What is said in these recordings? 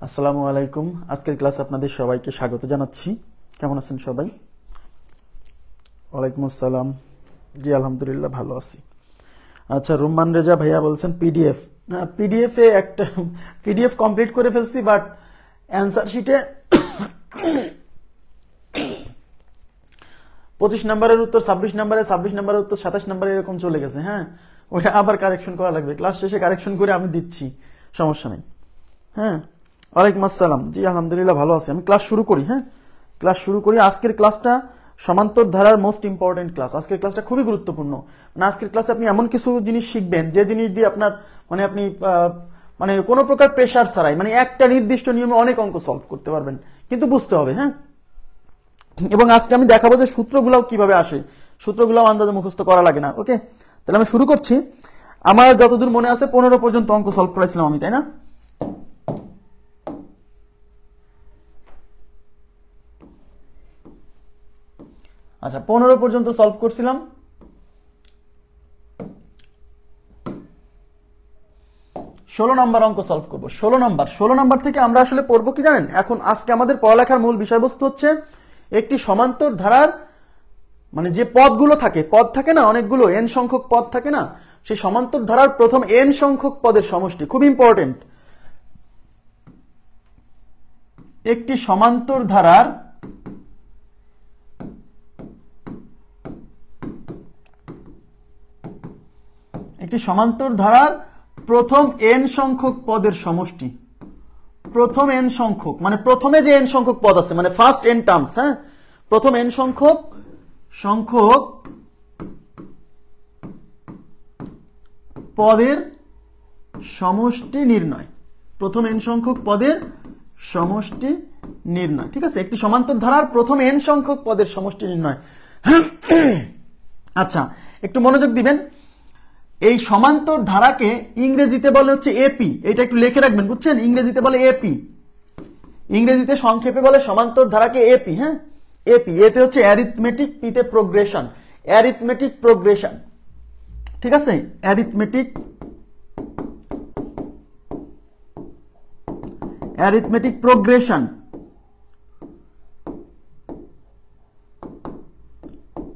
আসসালামু আলাইকুম। আজকের ক্লাসে আপনাদের সবাইকে স্বাগত জানাচ্ছি। কেমন আছেন সবাই? ওয়ালাইকুম আসসালাম। জি আলহামদুলিল্লাহ ভালো আছি। আচ্ছা, রুম্মান রেজা ভাইয়া বলছেন পিডিএফ। পিডিএফে একটা পিডিএফ কমপ্লিট করে ফেলছি, বাট অ্যান্সার শিটে 25 নম্বরের উত্তর 26 নম্বরে, 26 নম্বরের উত্তর 27 নম্বরে এরকম চলে গেছে। হ্যাঁ, ওটা আবার কারেকশন করা লাগবে। ক্লাস শেষে কারেকশন করে আমি দিচ্ছি, সমস্যা নেই। হ্যাঁ, ওয়ালাইকুম আসসালাম। জি আলহামদুলিল্লাহ ভালো আছি। আমি ক্লাস শুরু করি। হ্যাঁ, ক্লাস শুরু করি। আজকের ক্লাসটা সমান্তর ধারার মোস্ট ইম্পর্টেন্ট ক্লাস। আজকের ক্লাসটা খুবই গুরুত্বপূর্ণ। মানে আজকের ক্লাসে আপনি এমন কিছু জিনিস শিখবেন যে জিনিস দিয়ে আপনার আপনি কোনো প্রকার প্রেশার ছাড়াই একটা নির্দিষ্ট নিয়মে অনেক অঙ্ক সলভ করতে পারবেন, কিন্তু বুঝতে হবে। হ্যাঁ, এবং আজকে আমি দেখাবো যে সূত্রগুলাও কিভাবে আসে, সূত্রগুলাও আন্দাজে মুখস্থ করা লাগে না। ওকে, তাহলে আমি শুরু করছি। আমার যতদূর মনে আছে 15 পর্যন্ত অঙ্ক সলভ করেছিলাম আমি, তাই না? আচ্ছা, 15 পর্যন্ত সলভ করছিলাম। 16 নম্বর অঙ্ক সলভ করবো। 16 নম্বর থেকে আমরা আসলে পড়বো কি জানেন? এখন আজকে আমাদের পড়ালেখার মূল বিষয়বস্তু হচ্ছে একটি সমান্তর ধারার যে পদগুলো থাকে, পদ থাকে না অনেকগুলো, এন সংখ্যক পদ থাকে না, সেই সমান্তর ধারার প্রথম এন সংখ্যক পদের সমষ্টি। খুব ইম্পর্টেন্ট। একটি সমান্তর ধারার প্রথম এন সংখ্যক পদের সমষ্টি। প্রথম এন সংখ্যক প্রথমে যে এন সংখ্যক পদ আছে, ফার্স্ট এন টার্মস। হ্যাঁ, প্রথম এন সংখ্যক পদের সমষ্টি নির্ণয়। প্রথম এন সংখ্যক পদের সমষ্টি নির্ণয়। ঠিক আছে, একটি সমান্তর ধারার প্রথম এন সংখ্যক পদের সমষ্টি নির্ণয়। আচ্ছা, একটু মনোযোগ দিবেন। এই সমান্তর ধারাকে ইংরেজিতে বলে হচ্ছে এপি। এটা একটু লিখে রাখবেন, বুঝছেন? ইংরেজিতে বলে এপি, ইংরেজিতে সংক্ষেপে বলে সমান্তর ধারাকে এপি। হ্যাঁ, এপি। এতে হচ্ছে অ্যারিথমেটিক, পিতে প্রোগ্রেশন। অ্যারিথমেটিক প্রোগ্রেশন, ঠিক আছে? Arithmetic progression,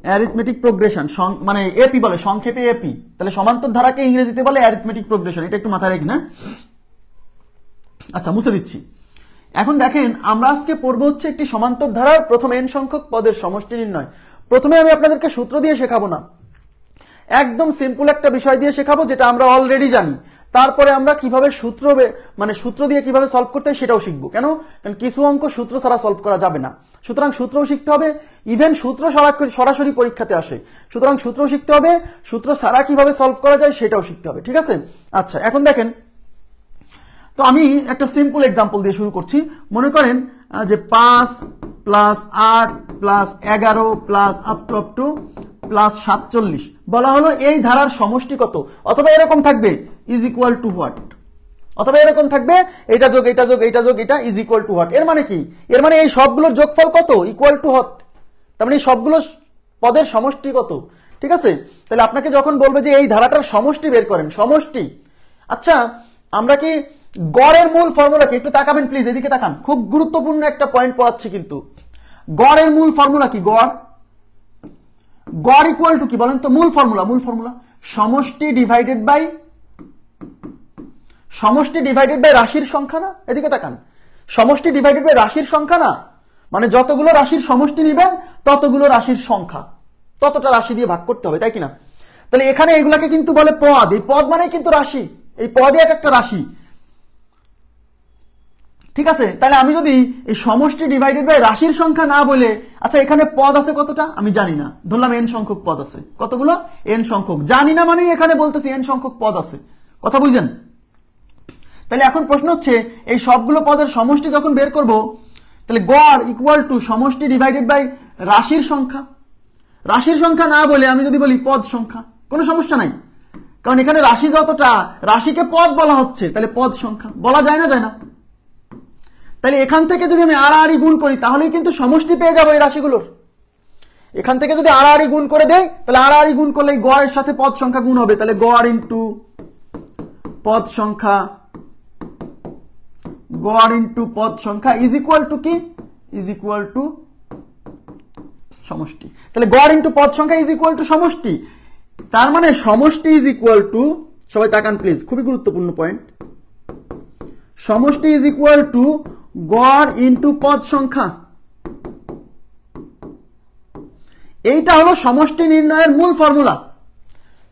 arithmetic progression AP বলে, সংক্ষেপে এপি। তাহলে সমান্তর ধারাকে ইংরেজিতে বলে অ্যারিথমেটিক প্রোগ্রেশন। এটা একটু মাথায় রাখি না। আচ্ছা, মুছে দিচ্ছি। এখন দেখেন, আমরা আজকে পড়বো হচ্ছে একটি সমান্তর ধারার প্রথম এন সংখ্যক পদের সমষ্টি নির্ণয়। প্রথমে আমি আপনাদেরকে সূত্র দিয়ে শেখাবো না, একদম সিম্পল একটা বিষয় দিয়ে শেখাবো যেটা আমরা অলরেডি জানি। তারপরে আমরা কিভাবে সূত্র দিয়ে কিভাবে সলভ করতে হয় সেটাও শিখবো। কেন? কারণ কিছু অঙ্ক সূত্র ছাড়া সলভ করা যাবে না। সুতরাং সূত্রও শিখতে হবে। ইভেন সূত্র সরাসরি পরীক্ষাতে আসে, সুতরাং সূত্র শিখতে হবে। সূত্র ছাড়া কিভাবে সলভ করা যায় সেটাও শিখতে হবে। ঠিক আছে? আচ্ছা, এখন দেখেন তো আমি একটা সিম্পল এক্সাম্পল দিয়ে শুরু করছি। মনে করেন যে 5 plus 8 plus 11 plus up to plus 47 বলা হলো এই ধারার সমষ্টি কত, অথবা এরকম থাকবে ইজ ইকুয়াল টু হোয়াট, অথবা এরকম থাকবে এটা যোগ এটা যোগ এটা যোগ এটা ইজ ইকুয়াল টু হোয়াট। এর মানে কি? এর মানে এই সবগুলোর যোগফল কত, ইকুয়াল টু হোয়াট। তার মানে এই সবগুলো পদের সমষ্টি কত। ঠিক আছে? তাহলে আপনাকে যখন বলবে যে এই ধারাটার সমষ্টি বের করেন, সমষ্টি। আচ্ছা, আমরা কি গড়ের মূল ফর্মুলা কি? একটু তাকাবেন প্লিজ, এদিকে তাকান। খুব গুরুত্বপূর্ণ একটা পয়েন্ট পড়াচ্ছি কিন্তু। গড়ের মূল ফর্মুলা কি? গড় ইকুয়াল টু কি বলেন তো? মূল ফর্মুলা সমষ্টি ডিভাইডেড বাই রাশির সংখ্যা না? এদিকে তাকান। সমষ্টি ডিভাইডেড বাই রাশির সংখ্যা না? যতগুলো রাশির সমষ্টি নিবেন ততগুলো রাশির সংখ্যা, ততটা রাশি দিয়ে ভাগ করতে হবে, তাই কিনা? তাহলে এখানে এগুলাকে কিন্তু বলে পদ। এই পদ মানে কিন্তু রাশি, এই পদই এক একটা রাশি। ঠিক আছে? তাহলে আমি যদি এই সমষ্টি ডিভাইডেড বাই রাশির সংখ্যা না বলে, আচ্ছা এখানে পদ আছে কতটা আমি জানি না, ধরলাম এন সংখ্যক পদ আছে। কতগুলো? এন সংখ্যক। জানি না মানে এখানে বলতেছি এন সংখ্যক পদ আছে। কথা বুঝছেন? তাহলে এখন প্রশ্ন হচ্ছে এই সবগুলো পদের সমষ্টি যখন বের করব, তাহলে গড় ইকুয়াল টু সমষ্টি ডিভাইডেড বাই রাশির সংখ্যা। রাশির সংখ্যা না বলে আমি যদি বলি পদ সংখ্যা, কোনো সমস্যা নাই, কারণ এখানে রাশি যতটা, রাশিকে পদ বলা হচ্ছে, তাহলে পদ সংখ্যা বলা যায় না, যায় না? তাহলে এখান থেকে যদি আমি আড়াআড়ি গুণ করি তাহলেই কিন্তু সমষ্টি পেয়ে যাবো এই রাশিগুলোর। এখান থেকে যদি আড়াআড়ি গুণ করে দেই, তাহলে আড়াআড়ি গুণ করলে গড়ের সাথে পদ সংখ্যা গুণ হবে, তাহলে গড় ইন্টু পদ সংখ্যা গড় ইন্টু পদ সংখ্যা ইজ ইকুয়াল টু কি, ইজ ইকুয়াল টু সমষ্টি। তাহলে গড় ইন্টু পদ সংখ্যা ইজ ইকুয়াল টু সমষ্টি, তার মানে সমষ্টি ইজ ইকুয়াল টু, সবাই তাকান প্লিজ, খুবই গুরুত্বপূর্ণ পয়েন্ট, সমষ্টি ইজ ইকুয়াল টু গড় ইন্টু পদ সংখ্যা। এইটা হলো সমষ্টি নির্ণয়ের মূল ফর্মুলা।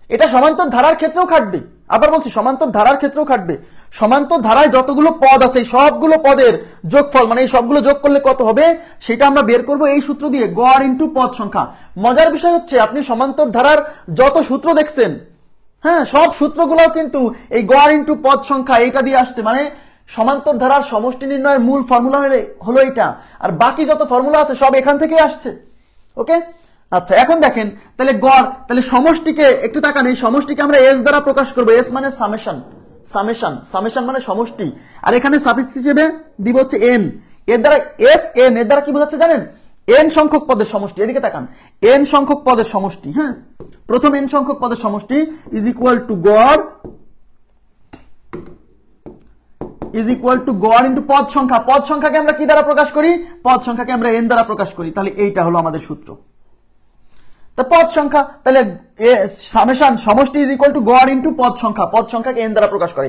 এটা সমান্তর ধারার ক্ষেত্রেও খাটবে, আবার বলছি সমান্তর ধারার ক্ষেত্রেও খাটবে। সমান্তর ধারায় যতগুলো পদ আছে সবগুলো পদের যোগফল, মানে এই সবগুলো যোগ করলে কত হবে সেটা আমরা বের করব এই সূত্র দিয়ে, গড় ইন্টু পদ সংখ্যা। মজার বিষয় হচ্ছে আপনি সমান্তর ধারার যত সূত্র দেখছেন, হ্যাঁ, সব সূত্রগুলো কিন্তু এই গড় ইন্টু পদ সংখ্যা এইটা দিয়ে আসছে, মানে সমান্তর ধারার সমষ্টি নির্ণয়ের মূল ফর্মুলা হলো এটা, আর বাকি যত ফর্মুলা আছে সব এখান থেকে আসছে। ওকে, আচ্ছা এখন দেখেন তাহলে গড়, তাহলে সমষ্টিকে একটু তাকান, এই সমষ্টিকে আমরা এস দ্বারা প্রকাশ করবো। এস মানে সামেশন, সামেশন, সামেশন মানে সমষ্টি, আর এখানে সাফিক্স হিসেবে দিব হচ্ছে এন। এর দ্বারা এস এন, এর দ্বারা কি বোঝাচ্ছে জানেন, এন সংখ্যক পদের সমষ্টি। এদিকে তাকান, এন সংখ্যক পদের সমষ্টি, হ্যাঁ, প্রথম এন সংখ্যক পদের সমষ্টি ইজ ইকুয়াল টু গড়, ইজ ইকুয়াল টু গড় ইন্টু পদ সংখ্যা। পদ সংখ্যাকে আমরা কি দ্বারা প্রকাশ করি, পদ সংখ্যাকে আমরা এন দ্বারা প্রকাশ করি। তাহলে এইটা হলো আমাদের সূত্র। পদ সংখ্যা, তাহলে সামেশন সমষ্টি ইজ ইকুয়াল টু গড় ইন্টু পদ সংখ্যা, পদ সংখ্যাকে এন দ্বারা প্রকাশ করে।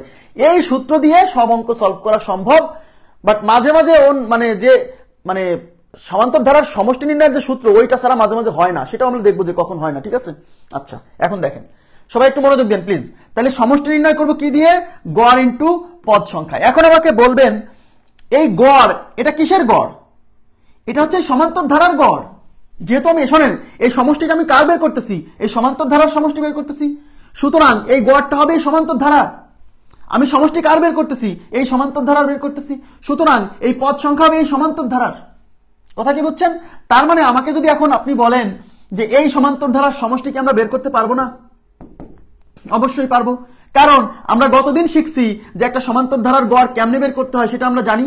এই সূত্র দিয়ে সব অঙ্ক সলভ করা সম্ভব, বাট মাঝে মাঝে মানে সমান্তর ধারার সমষ্টি নির্ণয়ের যে সূত্র ওইটা ছাড়া মাঝে মাঝে হয় না, সেটাও আমরা দেখবো যে কখন হয় না। ঠিক আছে, আচ্ছা এখন দেখেন সবাই একটু মনোযোগ দেন প্লিজ। তাহলে সমষ্টি নির্ণয় করবো কি দিয়ে, গড় ইন্টু পদ সংখ্যা। এখন আমাকে বলবেন এই গড় এটা কিসের গড়, এটা হচ্ছে সমান্তর ধারার গড়। যেহেতু আমি শোনেন এই সমষ্টিটা আমি কার বের করতেছি, এই সমান্তর ধারার সমষ্টি বের করতেছি, সুতরাং এই গড়টা হবে এই সমান্তর ধারা। আমি সমষ্টি কার বের করতেছি, এই সমান্তর ধারার বের করতেছি, সুতরাং এই পদ সংখ্যা হবে এই সমান্তর ধারার। কথা কি বুঝছেন? তার মানে আমাকে যদি এখন আপনি বলেন যে এই সমান্তর ধারার সমষ্টিকে আমরা বের করতে পারবো না, অবশ্যই পারবো, কারণ আমরা গতদিন শিখছি যে একটা সমান্তর ধারার গড় কেমনে বের করতে হয় সেটা আমরা জানি,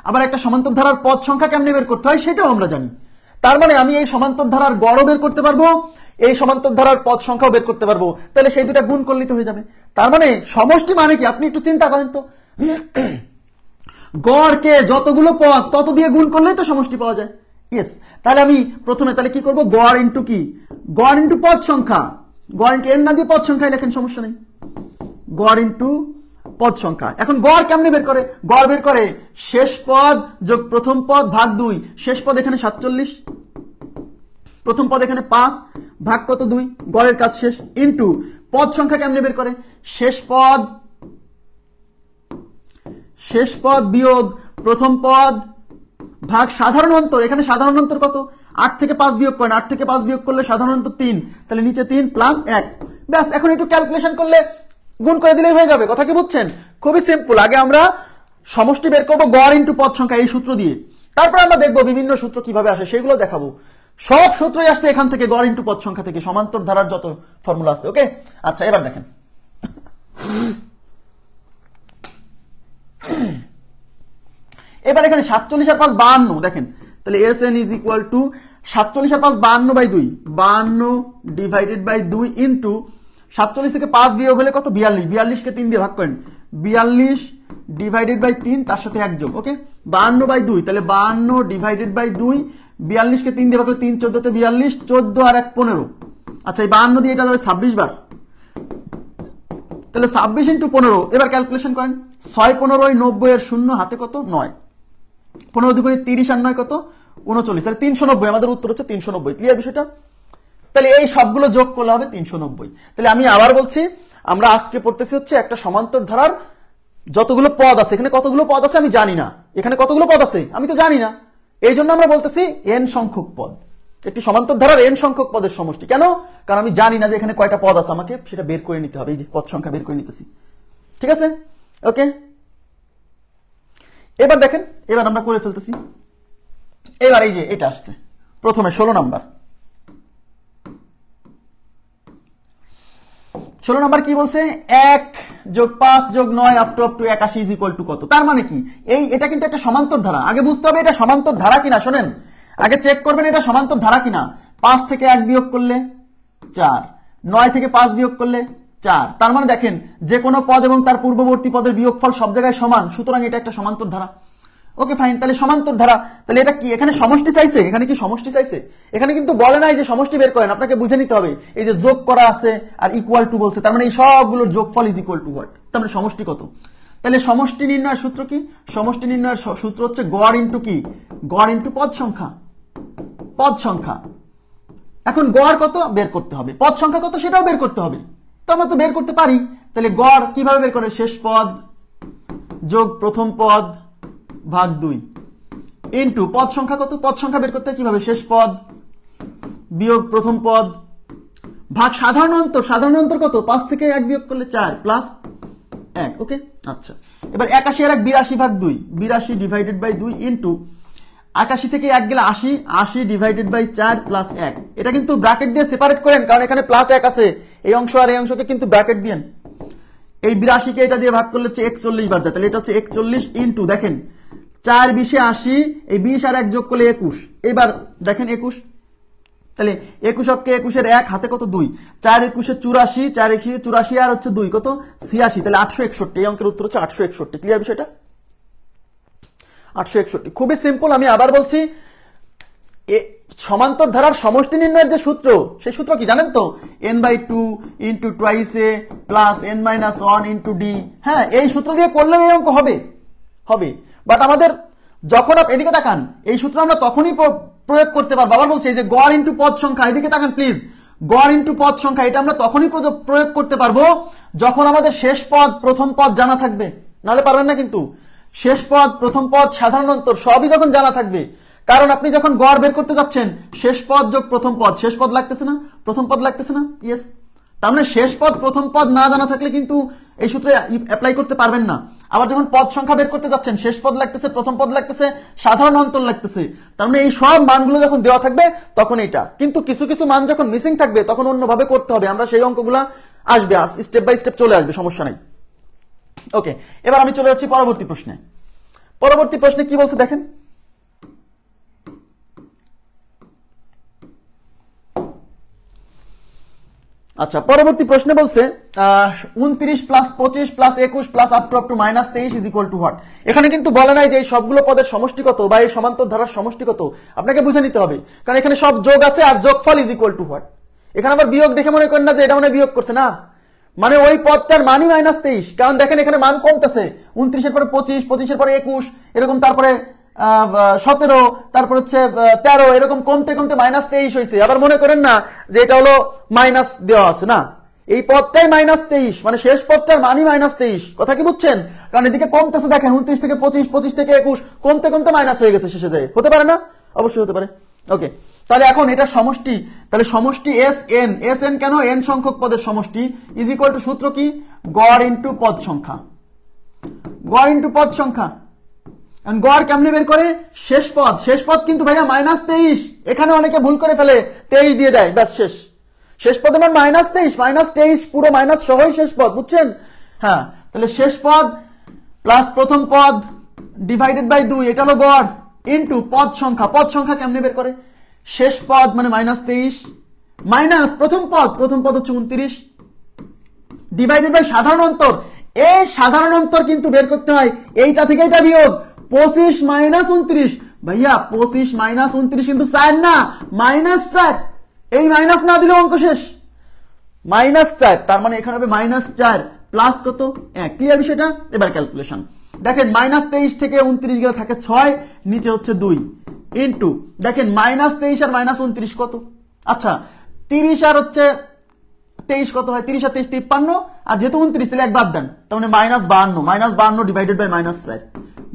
আবার একটা সমান্তর ধারার পদ সংখ্যা কেমনে বের করতে হয় সেটাও আমরা জানি। তার মানে আমি এই সমান্তর ধারার গড়ও বের করতে পারবো, এই সমান্তর ধারার পদ সংখ্যাও বের করতে পারবো। তাহলে সেই দুটা গুণ করলে তো হয়ে যাবে। তার মানে সমষ্টি মানে কি, আপনি একটু চিন্তা করেন তো, গড়কে যতগুলো পদ তত দিয়ে গুণ করলেই তো সমষ্টি পাওয়া যায়। ইয়েস, তাহলে আমি প্রথমে তাহলে কি করবো, গড় ইন্টু কি, গড় ইন্টু পদ সংখ্যা, গড় ইন্টু এন না দিয়ে পদ সংখ্যায় লেখেন, সমস্যা নেই, গড় ইন্টু পদ সংখ্যা। এখন গড় কেমনে বের করে, গড় বের করে শেষ পদ যোগ প্রথম পদ ভাগ 2, শেষ পদ এখানে 47, প্রথম পদ এখানে 5, ভাগ কত 2, গড়ের কাজ শেষ, ইন্টু পদ সংখ্যা কেমনে বের করে, শেষ পদ বিয়োগ প্রথম পদ ভাগ সাধারণ অন্তর। এখানে সাধারণ অন্তর কত, 8 থেকে 5 বিয়োগ করেন, 8 থেকে 5 বিয়োগ করলে সাধারণ অন্তর 3, তাহলে নিচে 3 প্লাস 1। ব্যাস, এখন একটু ক্যালকুলেশন করলে গুণ করে দিলেই হয়ে যাবে। কথা কি বুঝছেন? খুবই সিম্পল। আগে আমরা সমষ্টি বের করবো গড় ইন্টু পদ সংখ্যা এই সূত্র দিয়ে, তারপর আমরা দেখবো বিভিন্ন সূত্র কিভাবে আসে, সেগুলো দেখাবো। সব সূত্রই আসছে এখান থেকে, গড় ইন্টু পদ সংখ্যা থেকে, সমান্তর ধারার যত ফর্মুলা আছে। ওকে, আচ্ছা এবার দেখেন, এবার এখানে 47 আর 5 52, দেখেন তাহলে S N is equal to 47 আর 5 52/2, 52 ডিভাইডেড বাই 2 ইন্টু 47 থেকে 5 বিয়োগ হলে কত, 42, 42 কে 3 দিয়ে ভাগ করেন, 42 ডিভাইডেড বাই 3 তার সাথে 1 যোগ। ওকে, 52/2, তাহলে 52 ডিভাইডেড বাই 2, 42 কে 3 দিয়ে ভাগ করলে 3 14 তে 42, 14 আর 1 15। আচ্ছা এই 52 দিয়ে এটা যাবে 26 বার, তাহলে 26 ইন্টু 15। এবার ক্যালকুলেশন করেন, 6 15 90 এর 0 হাতে কত 9, 15 দুগুণে 30 আর 9 কত 39, তাহলে 390। আমাদের উত্তর হচ্ছে 390। ক্লিয়ার বিষয়টা? তাহলে এই সবগুলো যোগ করলে হবে 390। তাহলে আমি আবার বলছি, আমরা আজকে পড়তেছি হচ্ছে একটা সমান্তর ধারার যতগুলো পদ আছে, এখানে কতগুলো পদ আছে আমি জানি না, এখানে কতগুলো পদ আছে আমি তো জানি না, এই জন্য আমরা বলতেছি এন সংখ্যক পদ, একটি সমান্তর ধারার এন সংখ্যক পদের সমষ্টি। কেন? কারণ আমি জানি না যে এখানে কয়টা পদ আছে, আমাকে সেটা বের করে নিতে হবে, এই যে পদ সংখ্যা বের করে নিতেছি। ঠিক আছে, ওকে। এবার দেখেন, এবার আমরা করে ফেলতেছি। এবার এই যে এটা আসছে প্রথমে 16 নাম্বার, 16 নাম্বার কি বলছে, 1 যোগ 5 যোগ 9 up to 81 is equal two কত। তার মানে কি, এটা কিন্তু একটা সমান্তর ধারা। আগে বুঝতে হবে এটা সমান্তর ধারা কিনা। শোনেন, আগে চেক করবেন এটা সমান্তর ধারা কিনা। 5 থেকে 1 বিয়োগ করলে 4, 9 থেকে 5 বিয়োগ করলে 4। তার মানে দেখেন যে কোনো পদ এবং তার পূর্ববর্তী পদের বিয়োগফল সব জায়গায় সমান, সুতরাং এটা একটা সমান্তর ধারা। ওকে ফাইন, তাহলে সমান্তর ধারা, তাহলে এটা কি এখানে সমষ্টি চাইছে? এখানে কি সমষ্টি চাইছে? এখানে কিন্তু বলে নাই যে সমষ্টি বের করেন, আপনাকে বুঝে নিতে হবে এই যে যোগ করা আছে আর ইকুয়াল টু বলছে, তার মানে এই সবগুলোর যোগফল ইজ ইকুয়াল টু হোয়াট, তার মানে সমষ্টি কত। তাহলে সমষ্টি নির্ণয়ের সূত্র কি? সমষ্টি নির্ণয়ের সূত্র হচ্ছে গড় ইন্টু কি, গড় ইন্টু পদ সংখ্যা, পদ সংখ্যা। এখন গড় কত বের করতে হবে, পদ সংখ্যা কত সেটাও বের করতে হবে, তো আমরা তো বের করতে পারি। তাহলে গড় কিভাবে বের করে? শেষ পদ যোগ প্রথম পদ ভাগ 2 ইন্টু পদ সংখ্যা কত, পদ সংখ্যা বের করতে কিভাবে? শেষ পদ বিয়োগ প্রথম পদ ভাগ সাধারণ অন্তর, সাধারণ অন্তর কত? 5 থেকে 1 বিয়োগ করলে 4 প্লাস 1। ওকে, আচ্ছা এবার 81 আর 1 82 ভাগ 2, 82 ডিভাইডেড বাই 2 ইন্টু 81 থেকে 1 গেলে 80, 80 ডিভাইডেড বাই 4 প্লাস 1। এটা কিন্তু ব্র্যাকেট দিয়ে সেপারেট করেন, কারণ এখানে প্লাস 1 আছে, এই অংশ আর এই অংশকে কিন্তু ব্র্যাকেট দিয়েন। এই 82 কে এটা দিয়ে ভাগ করলে হচ্ছে 41 বার যায়, তাহলে এটা হচ্ছে 41 ইন্টু দেখেন 4 20 80, এই 20 আর 1 যোগ করলে 21। এবার দেখেন 21, তাহলে 21 অক্ষে 21 এর 1 হাতে কত 2, 4 21 84, 4 21 84 আর হচ্ছে 2 কত 86, তাহলে 861। এই অঙ্কের উত্তর হচ্ছে 861। ক্লিয়ার বিষয়টা? 861 খুবই সিম্পল। আমি আবার বলছি, সমান্তর ধারার সমষ্টি নির্ণয়ের যে সূত্র, সেই সূত্র কি জানেন তো? n/2 ইন্টু টুয়াইস এ প্লাস n-1 ইন্টু ডি। হ্যাঁ, এই সূত্র দিয়ে করলেও এই অঙ্ক হবে, হবে। বাট আমাদের যখন এদিকে তাকান, এই সূত্র আমরা তখনই প্রয়োগ করতে পারবো। আবার বলছি, এই যে গড় ইন্টু পদ সংখ্যা, এদিকে তাকান প্লিজ, গড় ইন্টু পদ সংখ্যা, এটা আমরা তখনই প্রয়োগ করতে পারবো যখন আমাদের শেষ পদ প্রথম পদ জানা থাকবে, নাহলে পারবেন না। কিন্তু শেষ পদ প্রথম পদ সাধারণ অন্তর সবই যখন জানা থাকবে, কারণ আপনি যখন গড় বের করতে যাচ্ছেন শেষ পদ যোগ প্রথম পদ, শেষ পদ লাগতেছে না, প্রথম পদ লাগতেছে না, ইয়েস। তার মানে শেষ পদ প্রথম পদ না জানা থাকলে কিন্তু এই সূত্রে অ্যাপ্লাই করতে পারবেন না। আবার যখন পদ সংখ্যা বের করতে যাচ্ছেন, শেষ পদ লাগতেছে, প্রথম পদ লাগতেছে, সাধারণ অন্তর লাগতেছে, তার মানে এই সব মানগুলো যখন দেওয়া থাকবে তখন এটা। কিন্তু কিছু কিছু মান যখন মিসিং থাকবে তখন অন্যভাবে করতে হবে, আমরা সেই অঙ্কগুলা আসবে, স্টেপ বাই স্টেপ চলে আসবে, সমস্যা নাই। ওকে, এবার আমি চলে যাচ্ছি পরবর্তী প্রশ্নে। পরবর্তী প্রশ্নে কি বলছে দেখেন, আচ্ছা পরবর্তী প্রশ্নে বলছে 29 plus 25 plus 21 plus up to -23 is equal two what. এখানে কিন্তু বলে নাই যে এই সবগুলো পদের সমষ্টি কত বা এই সমান্তর ধারার সমষ্টি কত, আপনাকে বুঝে নিতে হবে, কারণ এখানে সব যোগ আছে আর যোগফল ইজ ইকুয়াল টু হোয়াট। এখানে আবার বিয়োগ দেখে মনে করেন না যে এটা মানে বিয়োগ করছে, না, মানে ওই পদটার মানই -23, কারণ দেখেন এখানে মান কমতেছে, 29 এর পরে 25, 25 এর পরে 21, এরকম তারপরে 17, তারপর হচ্ছে 13, এরকম কমতে কমতে -23 হয়েছে। আবার মনে করেন না যে এটা হলো মাইনাস দেওয়া আছে, না, এই পদটাই -23, মানে শেষ পদটার মানই -23। কথা কি বুঝছেন? কারণ এদিকে কমতেছে, দেখেন 29 থেকে 25, 25 থেকে 21, কমতে কমতে মাইনাস হয়ে গেছে শেষে যায়। হতে পারে না? অবশ্যই হতে পারে। ওকে, তাহলে এখন এটা সমষ্টি, তাহলে সমষ্টি SN, SN কেন? n সংখ্যক পদের সমষ্টি ইজ ইকুয়াল টু সূত্র কি? গড় ইন্টু পদ সংখ্যা, গড় ইন্টু পদ সংখ্যা। গড় কেমনে বের করে? শেষ পদ, শেষ পদ কিন্তু ভাইয়া -23, এখানে অনেকে ভুল করে ফেলে 23 দিয়ে দেয়, ব্যাস শেষ। শেষ পদ আমার -23 পুরো মাইনাস সহই শেষ পদ, বুঝছেন? হ্যাঁ, তাহলে শেষ পদ প্লাস প্রথম পদ ডিভাইডেড বাই 2, এটা হলো গড়, ইন্টু পদ সংখ্যা। পদ সংখ্যা কেমনে বের করে? শেষ পদ মানে -23 মাইনাস প্রথম পদ, প্রথম পদ হচ্ছে 29 ডিভাইডেড বাই সাধারণ অন্তর। এই সাধারণ অন্তর কিন্তু বের করতে হয় এইটা থেকে এটা বিয়োগ, 25 - 29। ভাইয়া 25 - 29 কিন্তু 4 না, -4, এই মাইনাস না দিলে অঙ্ক শেষ। -4, তার মানে এখানে হবে -4 প্লাস কত 1। ক্লিয়ার বিষয়টা? এবার ক্যালকুলেশন দেখেন, -23 থেকে 29 গেলে থাকে 6, নিচে হচ্ছে 2 ইন্টু দেখেন -23 আর -29 কত? আচ্ছা 30 আর হচ্ছে 23 কত হয়? 30 আর 23 53, আর যেহেতু 29 তাহলে 1 বাদ দেন, তার মানে -52 divided by -4,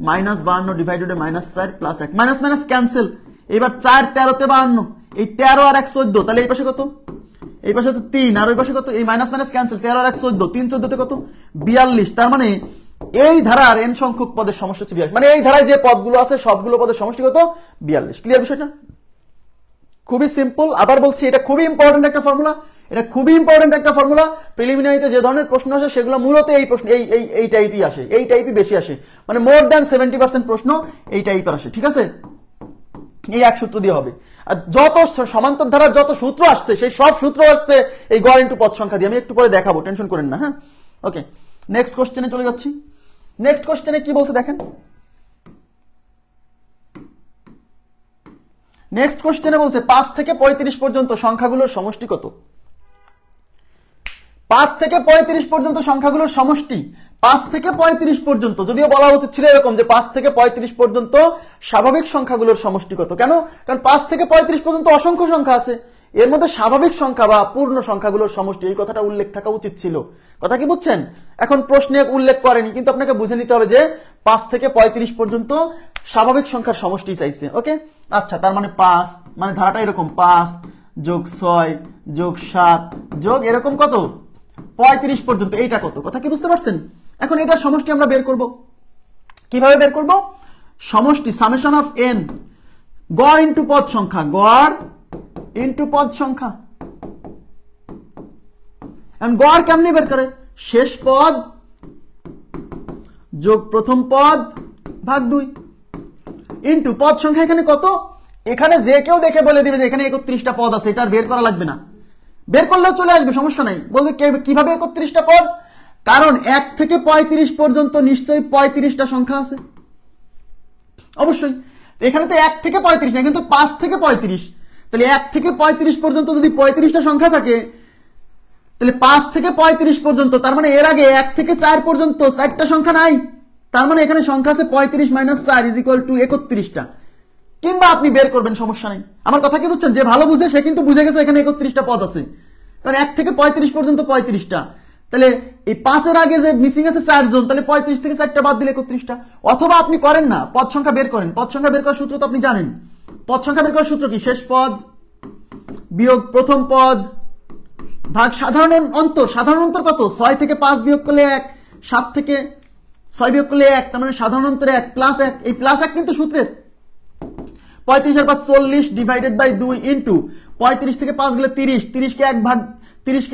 -52 divided by -4 plus 1, minus minus cancel. এবার 4 13 তে 52, এই 13 আর 1 14, তাহলে এই পাশে কত? এই পাশে তো 3, আর ওই পাশে কত? এই মাইনাস মাইনাস ক্যান্সেল, 13 আর 1 14, 3 14 তে কত? 42। তার মানে এই ধারার n সংখ্যক পদের সমষ্টি হচ্ছে 42, মানে এই ধারায় যে পদগুলো আছে সবগুলো পদের সমষ্টি কত? 42। ক্লিয়ার বিষয়টা? খুবই সিম্পল। আবার বলছি, এটা খুবই ইম্পর্টেন্ট একটা ফর্মুলা, এটা খুবই ইম্পর্টেন্ট একটা ফর্মুলা। প্রিলিমিনারিতে যে ধরনের প্রশ্ন আসে সেগুলো মূলত এই প্রশ্ন এই টাইপই আসে, এই টাইপই বেশি আসে, মানে মোর দ্যান 70% প্রশ্ন এই টাইপের আসে। ঠিক আছে, এই এক সূত্র দিয়ে হবে। আর যত সমান্তর ধারার যত সূত্র আসছে সেই সব সূত্র আসছে এই গড় ইন্টু পদ সংখ্যা দিয়ে। আমি একটু পরে দেখাবো, টেনশন করেন না। হ্যাঁ, ওকে, নেক্সট কোশ্চেনে চলে যাচ্ছি। নেক্সট কোশ্চেনে কি বলছে দেখেন, নেক্সট কোশ্চেনে বলছে 5 থেকে 35 পর্যন্ত সংখ্যাগুলোর সমষ্টি কত? 5 থেকে 35 পর্যন্ত সংখ্যাগুলোর সমষ্টি 5 থেকে 35 পর্যন্ত, যদিও বলা উচিত ছিল এরকম যে 5 থেকে 35 পর্যন্ত স্বাভাবিক সংখ্যাগুলোর সমষ্টি কত। কেন? কারণ 5 থেকে 35 পর্যন্ত অসংখ্য সংখ্যা আছে, এর মধ্যে স্বাভাবিক সংখ্যা বা পূর্ণ সংখ্যাগুলোর সমষ্টি, এই কথাটা উল্লেখ থাকা উচিত ছিল। কথা কি বুঝছেন? এখন প্রশ্নে উল্লেখ করেনি, কিন্তু আপনাকে বুঝে নিতে হবে যে 5 থেকে 35 পর্যন্ত স্বাভাবিক সংখ্যার সমষ্টি চাইছে। ওকে, আচ্ছা, তার মানে 5 মানে ধারাটা এরকম 5 যোগ 6 যোগ 7 যোগ এরকম কত 35 পর্যন্ত, এইটা কত? কথা কি বুঝতে পারছেন? এখন এটার সমষ্টি আমরা বের করব। কিভাবে বের করব? সমষ্টি সামেশন অফ n গড় ইনটু পদ সংখ্যা, গড় ইনটু পদ সংখ্যা। গড় কেমনি বের করে? শেষ পদ যোগ প্রথম পদ ভাগ 2 ইনটু পদ সংখ্যা। এখানে কত? এখানে যে কেউ দেখে বলে দিবে যে এখানে 31টা পদ আছে, এটা আর বের করা লাগবে না, বের করলেও চলে আসবে, সমস্যা নাই। বলবে কিভাবে 31টা পদ? কারণ 1 থেকে 35 পর্যন্ত নিশ্চয়ই 35টা সংখ্যা আছে, অবশ্যই। এখানে তো 1 থেকে 35 না, কিন্তু 5 থেকে 35, তাহলে 1 থেকে 35 পর্যন্ত যদি 35টা সংখ্যা থাকে, তাহলে 5 থেকে 35 পর্যন্ত, তার মানে এর আগে 1 থেকে 4 পর্যন্ত 4টা সংখ্যা নাই, তার মানে এখানে সংখ্যা আছে 35 - 4 = 31টা। কিংবা আপনি বের করবেন, সমস্যা নেই। আমার কথা কি বুঝছেন? যে ভালো বুঝে সে কিন্তু বুঝে গেছে এখানে 31টা পদ আছে, কারণ 1 থেকে 35 পর্যন্ত 35টা। তাহলে এই 5 এর আগে যে মিসিং আছে 4 জন, তাহলে 35 থেকে 4টা বাদ দিলে 31টা। অথবা আপনি করেন না, পদ সংখ্যা বের করেন। পদ সংখ্যা বের করার সূত্র তো আপনি জানেন। পদ সংখ্যা বের করার সূত্র কি? শেষ পদ বিয়োগ প্রথম পদ ভাগ সাধারণ অন্তর। সাধারণ অন্তর কত? 6 থেকে 5 বিয়োগ করলে 1, 7 থেকে 6 বিয়োগ করলে 1, তার মানে সাধারণ অন্তরে 1 প্লাস 1। এই প্লাস 1 কিন্তু সূত্রের 35 আর 5 40 ডিভাইডেড বাই 2 ইনটু 35 থেকে 5 গেলে 30, 30 কে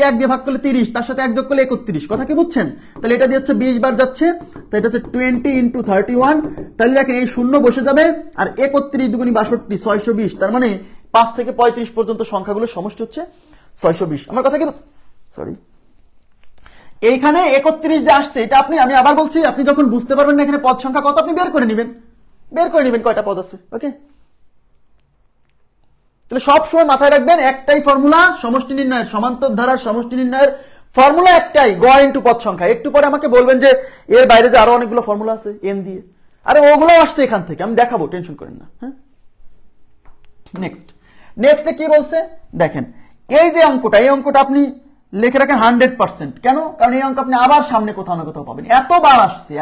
1 দিয়ে ভাগ করলে 30, তার সাথে 1 যোগ করলে 31। কথা কি বুঝছেন? তাহলে এটা দিয়ে হচ্ছে 20 বার যাচ্ছে, তাহলে এটা হচ্ছে 20 ইনটু 31। তাহলে দেখেন এই শূন্য বসে যাবে, আর 31 দুগুণী 62, 620। তার মানে 5 থেকে 35 পর্যন্ত সংখ্যাগুলোর সমষ্টি হচ্ছে 620। আমার কথা কি, সরি, এইখানে 31 যে আসছে, এটা আমি আবার বলছি, আপনি যখন বুঝতে পারবেন না এখানে পদ সংখ্যা কত, আপনি বের করে নেবেন কয়টা পদ আছে। ওকে, তাহলে সবসময় মাথায় রাখবেন একটাই ফর্মুলা সমষ্টি নির্ণয়ের, সমান্তর ধারার সমষ্টি নির্ণয়ের ফর্মুলা একটাই, গড় ইনটু পদ সংখ্যা। একটু পরে আমাকে বলবেন যে এর বাইরে যে আরো অনেকগুলো ফর্মুলা আছে এন দিয়ে, আরে ওগুলো আসছে এখান থেকে, আমি দেখাবো, টেনশন করেন না। হ্যাঁ, নেক্সট কি বলছে দেখেন। এই যে অঙ্কটা, এই অঙ্কটা আপনি লিখে রাখেন 100%। কেন? কারণ এই অঙ্ক আপনি আবার সামনে কোথাও না কোথাও পাবেন। এতবার আসছে,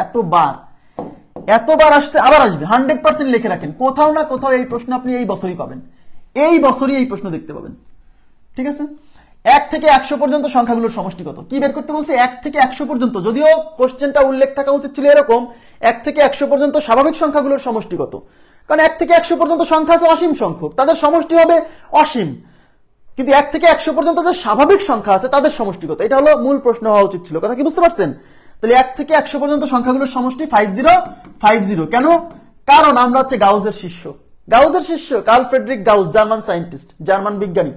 এতবার আসছে, আবার আসবে। 100% লিখে রাখেন, কোথাও না কোথাও এই প্রশ্ন আপনি এই বছরই পাবেন, এই বছরই এই প্রশ্ন দেখতে পাবেন। ঠিক আছে? 1 থেকে 100 পর্যন্ত সংখ্যাগুলোর সমষ্টি কত? কি বের করতে বলছে? 1 থেকে 100 পর্যন্ত, যদিও কোশ্চেনটা উল্লেখ থাকা উচিত ছিল এরকম 1 থেকে 100 পর্যন্ত স্বাভাবিক সংখ্যাগুলোর সমষ্টি কত। কারণ 1 থেকে 100 পর্যন্ত সংখ্যা আছে অসীম সংখ্যক, তাদের সমষ্টি হবে অসীম। কিন্তু 1 থেকে 100 পর্যন্ত যে স্বাভাবিক সংখ্যা আছে তাদের সমষ্টি কত, এটা হলো মূল প্রশ্ন হওয়া উচিত ছিল। কথা কি বুঝতে পারছেন? তাহলে 1 থেকে 100 পর্যন্ত সংখ্যাগুলোর সমষ্টি 5050। কেন? কারণ আমরা হচ্ছে গাউসের শিষ্য, Carl Friedrich Gauss, German scientist, German বিজ্ঞানী,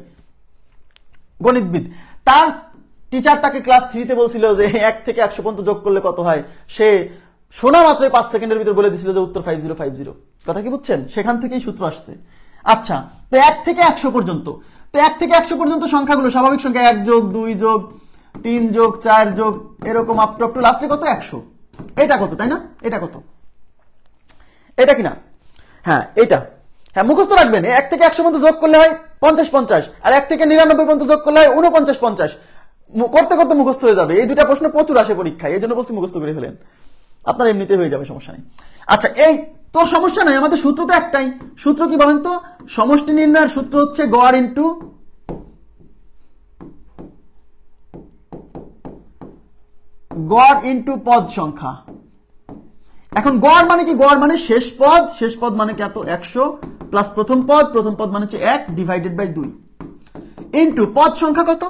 গণিতবিদ। তার টিচার তাকে ক্লাস 3-তে বলছিল যে 1 থেকে 100 পর্যন্ত যোগ করলে কত হয়, সে শোনা মাত্রই 5 সেকেন্ডের ভিতর বলে দিছিল যে উত্তর 5050। কথা কি বুঝছেন? সেখান থেকেই সূত্র আসছে। আচ্ছা, তো 1 থেকে 100 পর্যন্ত, তো 1 থেকে 100 পর্যন্ত সংখ্যাগুলো স্বাভাবিক সংখ্যা 1 যোগ 2 যোগ 3 যোগ 4 যোগ এরকম আপ টু লাস্টে কত 100। এটা কত, তাই না? এটা কত? এটা কিনা? হ্যাঁ, এটা। হ্যাঁ, মুখস্থ রাখবেন। 1 থেকে 100 পর্যন্ত যোগ করলে হয় 50-50, আর 1 থেকে 99 পর্যন্ত যোগ করলে হয় 49-50। করতে করতে মুখস্থ হয়ে যাবে। এই দুটা প্রশ্ন প্রচুর আসে পরীক্ষায়, এই জন্য বলছি মুখস্থ করে ফেলেন, আপনার এমনিতে হয়ে যাবে, সমস্যা নেই। আচ্ছা, এই তো সমস্যা নাই, আমাদের সূত্র তো একটাই। সূত্র কি বলেন তো? সমষ্টি নির্ণয়ের সূত্র হচ্ছে গড় ইনটু পদ সংখ্যা। এখন গড় মানে কি? গড় মানে শেষ পদ মানে কি? এত 100 প্লাস প্রথম পদ মানে হচ্ছে 1 ডিভাইডেড বাই 2 ইনটু পদ সংখ্যা কত?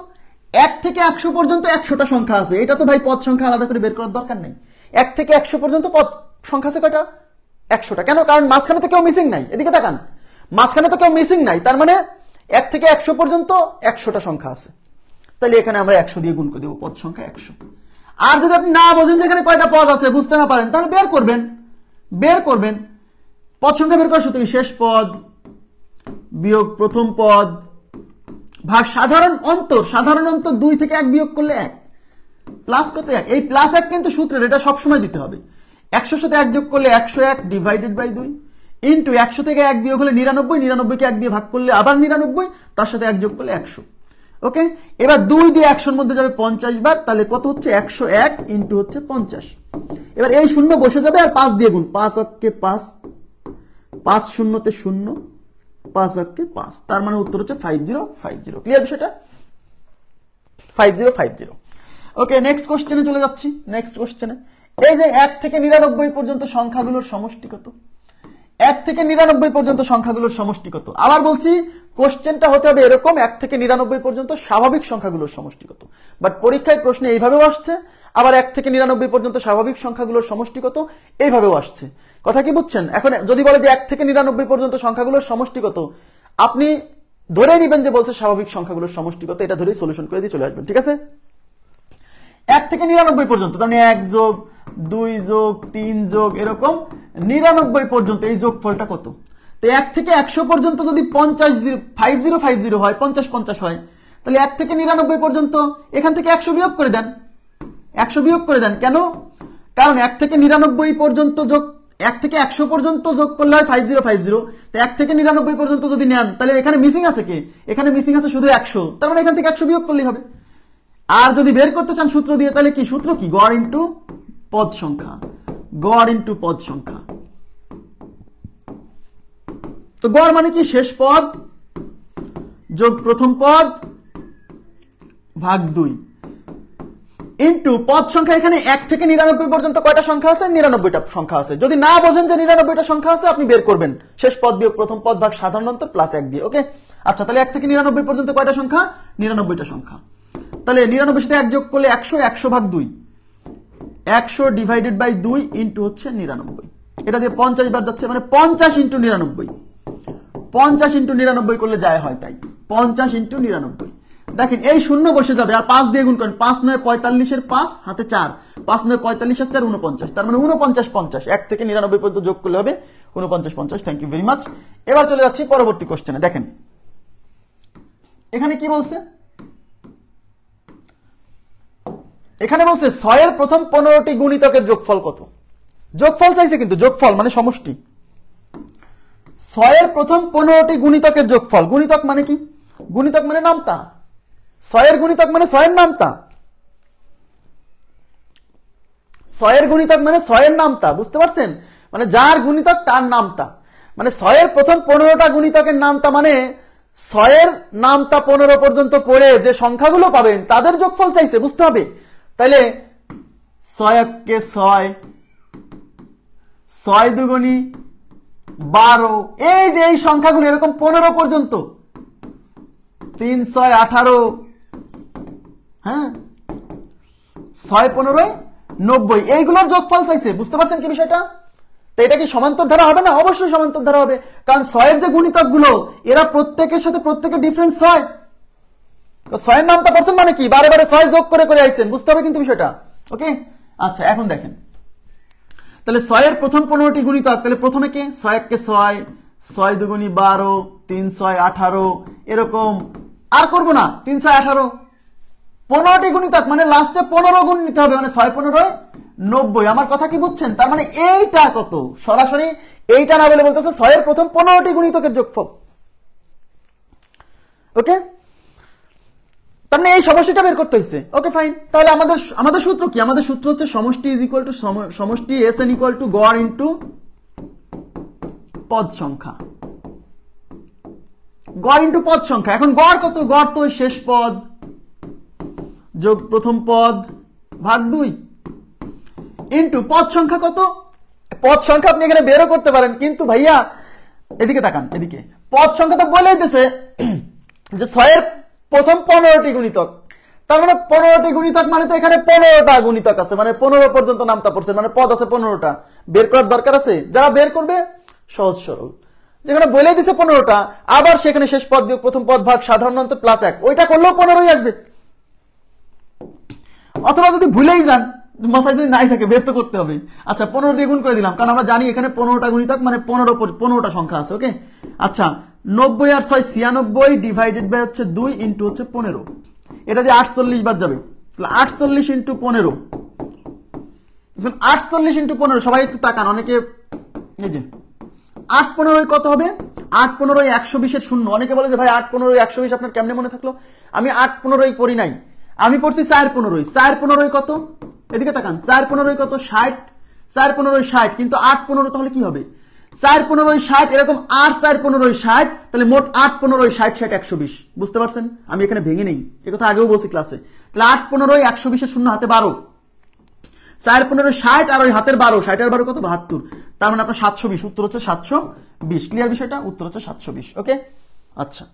1 থেকে 100 পর্যন্ত 100টা সংখ্যা আছে। এটা তো ভাই পদ সংখ্যা আলাদা করে বের করার দরকার নেই। 1 থেকে 100 পর্যন্ত পদ সংখ্যা আছে কয়টা? 100টা। কেন? কারণ মাঝখানে তো কেউ মিসিং নাই, এদিকে তাকান, মাঝখানে তো কেউ মিসিং নাই, তার মানে 1 থেকে 100 পর্যন্ত 100টা সংখ্যা আছে। তাহলে এখানে আমরা 100 দিয়ে গুণ করে দেবো, পদ সংখ্যা 100। আর যদি আপনি না বোঝেন যে এখানে কয়টা পদ আছে, বুঝতে না পারেন, তাহলে বের করবেন। পদ সংখ্যা বের করার সূত্র কি? শেষ পদ বিয়োগ প্রথম পদ ভাগ সাধারণ অন্তর 2 থেকে 1 বিয়োগ করলে 1 প্লাস কত 1। এই প্লাস 1 কিন্তু সূত্রের, এটা সবসময় দিতে হবে। 100 সাথে 1 যোগ করলে 101 ডিভাইডেড বাই 2 ইন্টু 100 থেকে 1 বিয়োগ হলে 99, 99 কে 1 দিয়ে ভাগ করলে আবার 99, তার সাথে 1 যোগ করলে 100। ওকে, এবার 2 দিয়ে 100 এর মধ্যে যাবে 50 বার, তাহলে কত হচ্ছে 101 ইন্টু হচ্ছে 50। এবার এই শূন্য বসে যাবে আর 5 দিয়ে গুণ, 5 অক্ষে 5, 5 শূন্যতে 0, 5 অক্ষে 5, তার মানে উত্তর হচ্ছে 5050। ক্লিয়ার বিষয়টা? 5050। ওকে, নেক্সট কোশ্চেনে চলে যাচ্ছি। নেক্সট কোশ্চেনে এই যে 1 থেকে 99 পর্যন্ত সংখ্যাগুলোর সমষ্টি কত? 1 থেকে 99 পর্যন্ত সংখ্যাগুলোর সমষ্টি কত? আবার বলছি, কোশ্চেনটা হতে হবে এরকম, 1 থেকে 99 পর্যন্ত স্বাভাবিক সংখ্যাগুলোর সমষ্টি কত। বাট পরীক্ষায় প্রশ্নে এইভাবেও আসছে, আবার 1 থেকে 99 পর্যন্ত স্বাভাবিক সংখ্যাগুলোর সমষ্টি কত এইভাবেও আসছে। কথা কি বুঝছেন? এখন যদি বলে যে 1 থেকে 99 পর্যন্ত সংখ্যাগুলোর সমষ্টি কত, আপনি ধরে নেবেন যে বলছে স্বাভাবিক সংখ্যাগুলোর সমষ্টি কত, এটা ধরেই সলিউশন করে দিয়ে চলে আসবেন। ঠিক আছে? 1 থেকে 99 পর্যন্ত, তার মানে 1 যোগ 2 যোগ 3 যোগ এরকম 99 পর্যন্ত এই যোগফলটা কত? তো 1 থেকে 100 পর্যন্ত যদি 50 হয়, 50 হয়, তাহলে 1 থেকে 99 পর্যন্ত এখান থেকে 100 বিয়োগ করে দেন। 100 বিয়োগ করে দেন কেন? কারণ 1 থেকে 99 পর্যন্ত যোগ 1 থেকে 100 পর্যন্ত যোগ করলে হয় 5050। তো 1 থেকে 99 পর্যন্ত যদি নেন, তাহলে এখানে মিসিং আছে কে? এখানে মিসিং আছে শুধু 100, তার মানে এখান থেকে 100 বিয়োগ করলেই হবে। আর যদি বের করতে চান সূত্র দিয়ে, তাহলে কি সূত্র? কি? গড় ইন্টু পদ সংখ্যা, গড় ইন্টু পদ সংখ্যা। তো গড় মানে কি? শেষ পদ যোগ প্রথম পদ ভাগ 2 ইন্টু পদ সংখ্যা। এখানে 1 থেকে 99 পর্যন্ত কয়টা সংখ্যা আছে? 99টা সংখ্যা আছে। যদি না বোঝেন যে 99টা সংখ্যা আছে, আপনি বের করবেন শেষ পদ বিয়োগ প্রথম পদ ভাগ সাধারণ অন্তর প্লাস 1 দিয়ে। ওকে, আচ্ছা, তাহলে 1 থেকে 99 পর্যন্ত কয়টা সংখ্যা? 99টা সংখ্যা। তাহলে 99 সাথে 1 যোগ করলে 100, 100 ভাগ 2, 100 ডিভাইডেড বাই 2 ইন্টু হচ্ছে 99। এটা দিয়ে 50 বার যাচ্ছে, মানে 50 ইন্টু 99। 50 ইন্টু 99 করলে যায় হয় তাই, 50 ইন্টু 99। দেখেন এই শূন্য বসে যাবে আর 5 দিয়ে গুণ করেন, 5 9 45 এর 5 হাতে 4, 5 9 45 আর 4 49, তার মানে 49 50। 1 থেকে 99 পর্যন্ত যোগ করলে হবে 49 50। Thank you very much. এবার চলে যাচ্ছি পরবর্তী কোশ্চেনে। দেখেন এখানে কি বলছে? এখানে বলছে 6 এর প্রথম 15টি গুণিতকের যোগফল কত? যোগফল চাইছে কিন্তু, যোগফল মানে সমষ্টি। 6 এর প্রথম 15টি গুণিতকের যোগফল। গুণিতক মানে কি? গুণিতক মানে নামতা। 6 এর গুণিতক মানে 6 এর নামতা। 6 এর গুণিতক মানে 6 এর নামতা, বুঝতে পারছেন? মানে যার গুণিতক তার নামতা। মানে 6 এর প্রথম 15টা গুণিতকের নামতা, মানে 6 এর নামতা 15 পর্যন্ত পড়ে যে সংখ্যাগুলো পাবেন তাদের যোগফল চাইছে, বুঝতে হবে। তাইলে 6 কে 6, 6 দুগুণী 12, এই যে এই সংখ্যাগুলো এরকম 15 পর্যন্ত, 3 6 18, হ্যাঁ 6 15 90, এইগুলোর যোগফল চাইছে, বুঝতে পারছেন কি বিষয়টা? তো এটা কি সমান্তর ধারা হবে না? অবশ্যই সমান্তর ধারা হবে, কারণ 6 এর যে গুণিতক গুলো এরা প্রত্যেকের সাথে প্রত্যেকের ডিফারেন্স 6। তো 6 এর নামটা পারছেন মানে কি? বারে বারে 6 যোগ করে করে আইছেন, বুঝতে হবে কিন্তু বিষয়টা। ওকে, আচ্ছা, এখন দেখেন তাহলে 6 এর প্রথম 15টি গুণিতক, তাহলে প্রথমে কে? 6 কে 6, 6 দুগুণী 12, 3 6 18, এরকম আর করবো না, 3 6 18, 15টি গুণিতক মানে লাস্টে 15 গুণ নিতে হবে, মানে 6 15 90। আমার কথা কি বুঝছেন? তার মানে এইটা কত? সরাসরি এইটা না বলে বলতেছে 6 এর প্রথম 15টি গুণিতকের যোগফল। ওকে, তার মানে এই সমষ্টিটা বের করতে হচ্ছে। ওকে ফাইন, তাহলে আমাদের সূত্র কি? আমাদের সূত্র হচ্ছে সমষ্টি ইজ ইকুয়াল টু সমষ্টি এস এন ইকুয়াল টু গড় ইন্টু পদ সংখ্যা, গড় ইন্টু পদ সংখ্যা। এখন গড় কত? গড় তো শেষ পদ যোগ প্রথম পদ ভাগ 2 ইন্টু পদ সংখ্যা কত? পদ সংখ্যা আপনি এখানে বেরও করতে পারেন, কিন্তু ভাইয়া এদিকে তাকান, এদিকে পদ সংখ্যা তো বলেই দিতেছে যে 6 এর প্রথম 15টি গুণিতক, তার মানে 15টি গুণিতক মানে তো এখানে 15টা গুণিতক আছে, মানে 15 পর্যন্ত নামতা পড়ছে, মানে পদ আছে 15টা। বের করার দরকার আছে? যারা বের করবে সহজ সরল, যেখানে বলেই দিছে 15টা, আবার সেখানে শেষ পদ বিয়োগ প্রথম পদ ভাগ সাধারণ প্লাস 1, ওইটা করলেও 15ই আসবে। অথবা যদি ভুলেই যান মাথায় যদি নাই থাকে বের তো করতে হবে। আচ্ছা 15 দিয়ে গুণ করে দিলাম, কারণ আমরা জানি এখানে 15টা গুণিতক মানে 15টা সংখ্যা আছে। ওকে, আচ্ছা 90 আর 6 96 ডিভাইডেড বাই হচ্ছে 2 ইন্টু হচ্ছে 15, এটা দিয়ে 48 বার যাবে, 48 ইন্টু 15, 48 ইন্টু 15, সবাই একটু তাকান, অনেকে এই যে 8 15 কত হবে, 8 15 120 এর শূন্য। অনেকে বলে যে ভাই 8 15 120 আপনার কেমনে মনে থাকলো? আমি 8 15 পড়ি নাই, আমি পড়ছি 4 15। 4 15 কত, এদিকে তাকান, 4 15 কত 60, 4 15 60, কিন্তু 8 15 তাহলে কি হবে, 4 15 60 এরকম 8 4 15 60, তাহলে মোট 8 15 60 60 120। বুঝতে পারছেন? আমি এখানে ভেঙে নেই, এ কথা আগেও বলছি ক্লাসে। তাহলে 8 15 120 এর শূন্য হাতে 12, 4 15 60 আর ওই হাতের 12, 60 আর 12 কত 72, তার মানে আপনার 720, উত্তর হচ্ছে 720। ক্লিয়ার বিষয়টা? উত্তর হচ্ছে 720। ওকে, আচ্ছা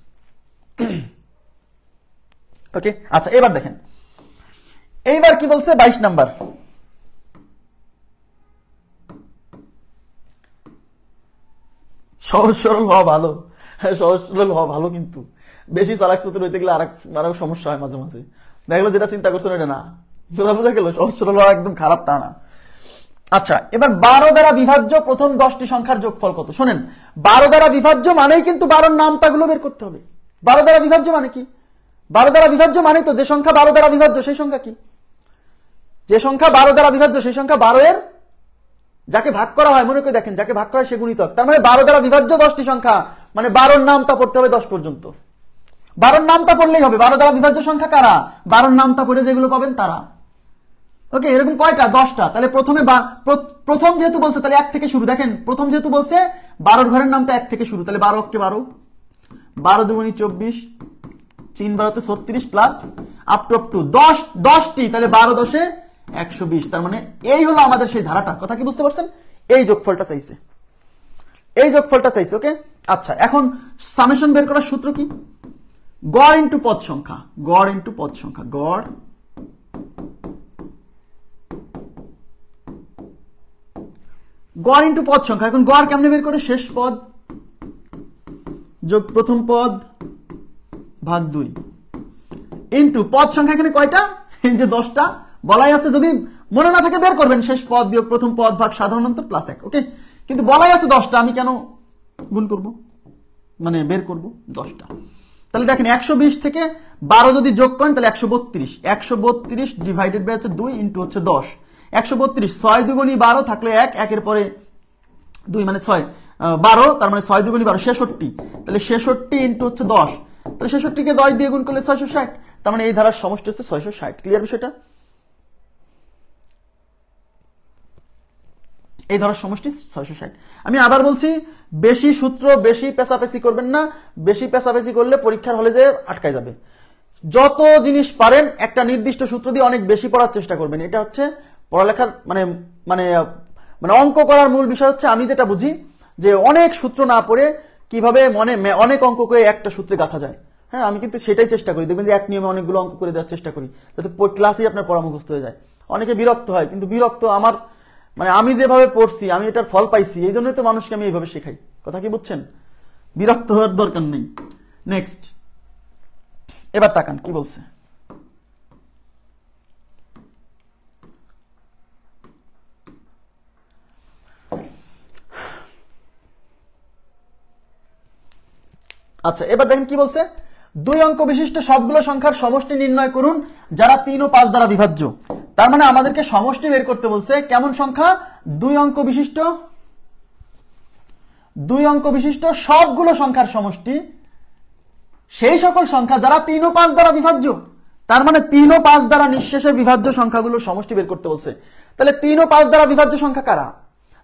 ওকে, আচ্ছা এবার দেখেন, এইবার কি বলছে 22 নাম্বার। সহজ সরল হওয়া ভালো, সহজ সরল হওয়া ভালো, কিন্তু বেশি চালাক চতুর হইতে গেলে আরেক সমস্যা হয় মাঝে মাঝে। দেখলো যেটা চিন্তা করছেন ওইটা না, বোঝা গেল? সহজ সরল হওয়া একদম খারাপ তা না। আচ্ছা এবার 12 দ্বারা বিভাজ্য প্রথম 10টি সংখ্যার যোগফল কত? শোনেন, 12 দ্বারা বিভাজ্য মানেই কিন্তু 12 নামতাগুলো বের করতে হবে। 12 দ্বারা বিভাজ্য মানে কি? 12 দ্বারা বিভাজ্য মানে তো যে সংখ্যা 12 দ্বারা বিভাজ্য সেই সংখ্যা কি? যে সংখ্যা 12 দ্বারা বিভাজ্য সেই সংখ্যা 12 এর যাকে ভাগ করা হয়, মনে করে দেখেন, যাকে ভাগ করা হয় সে গুণিতক। তার মানে 12 দ্বারা বিভাজ্য 10টি সংখ্যা, মানে 12 নামতা পড়তে হবে 10 পর্যন্ত। 12 নামতা পড়লেই হবে। 12 দ্বারা বিভাজ্য সংখ্যা কারা? 12 নামতা পড়ে যেগুলো পাবেন তারা। ওকে, এরকম কয়টা? 10টা। তাহলে প্রথম যেহেতু বলছে তাহলে 1 থেকে শুরু। দেখেন প্রথম যেহেতু বলছে 12 ঘরের নামটা 1 থেকে শুরু, তাহলে 12 কে 12, 12 দুগুণী 24, 3 12 36 প্লাস আপ টু 10টি, তাহলে 12 10 120। তার মানে এই হলো আমাদের সেই ধারাটা। কথা কি বুঝতে পারছেন? এই যোগফলটা চাইছে, এই যোগফলটা চাইছে। ওকে, আচ্ছা এখন সামেশন বের করার সূত্র কি? গড় ইন্টু পদ সংখ্যা, গড় ইন্টু পদ সংখ্যা, গড় ইন্টু পদ সংখ্যা। এখন গড় কেমনে বের করে? শেষ পদ যোগ প্রথম পদ ভাগ 2 ইন্টু পদ সংখ্যা। এখানে কয়টা? এই যে 10টা বলাই আছে, যদি মনে না থাকে বের করবেন, শেষ পদ বিয়োগ প্রথম পদ ভাগ সাধারণ অন্তর প্লাস 1। ওকে, কিন্তু বলাই আছে 10টা, আমি কেন গুণ করব, মানে বের করব 10টা। তাহলে দেখেন 120 থেকে 12 যদি যোগ করেন তাহলে 132, 132 ডিভাইডেড বাই হচ্ছে 2 ইন্টু হচ্ছে 10, 132, 6 দুগুণী 12 থাকলে 1, 1 এর পরে 2 মানে 6, 12, তার মানে 6 দুগুণী 12 66, তাহলে 66 ইন্টু হচ্ছে 10, তাহলে 66 কে 10 দিয়ে গুণ করলে 660, তার মানে এই ধারার সমষ্টি হচ্ছে 660। ক্লিয়ার বিষয়টা? এই ধরার সমষ্টি 660। আমি আবার বলছি, বেশি সূত্র বেশি পেঁচাপেচি করবেন না, বেশি পেঁচাপেচি করলে পরীক্ষার হলে যে আটকায় যাবে। যত জিনিস পারেন একটা নির্দিষ্ট সূত্র দিয়ে অনেক বেশি পড়ার চেষ্টা করবেন। এটা হচ্ছে পড়ালেখার মানে মানে মানে অঙ্ক করার মূল বিষয় হচ্ছে, আমি যেটা বুঝি যে অনেক সূত্র না পড়ে কিভাবে অনেক অঙ্ক করে একটা সূত্রে গাঁথা যায়। হ্যাঁ, আমি কিন্তু সেটাই চেষ্টা করি। দেখবেন যে এক নিয়মে অনেকগুলো অঙ্ক করে দেওয়ার চেষ্টা করি, যাতে ক্লাসেই আপনার পড়া মুখস্থ হয়ে যায়। অনেকে বিরক্ত হয়, কিন্তু বিরক্ত আমার মানে আমি যেভাবে পড়ছি, আমি এটার ফল পাইছি, এই জন্যই তো মানুষকে আমি এইভাবে শেখাই। কথা কি বুঝছেন? বিরক্ত হওয়ার দরকার নেই। নেক্সট, এবার তাকান কি বলছে। আচ্ছা এবার দেখেন কি বলছে, 2 অঙ্ক বিশিষ্ট সবগুলো সংখ্যার সমষ্টি নির্ণয় করুন যারা 3 ও 5 দ্বারা বিভাজ্য। তার মানে আমাদেরকে সমষ্টি বের করতে বলছে। কেমন সংখ্যা? 2 অঙ্ক বিশিষ্ট, 2 অঙ্ক বিশিষ্ট সবগুলো সংখ্যার সমষ্টি, সেই সকল সংখ্যা যারা 3 ও 5 দ্বারা বিভাজ্য। তার মানে 3 ও 5 দ্বারা নিঃশেষে বিভাজ্য সংখ্যাগুলোর সমষ্টি বের করতে বলছে। তাহলে 3 ও 5 দ্বারা বিভাজ্য সংখ্যা কারা?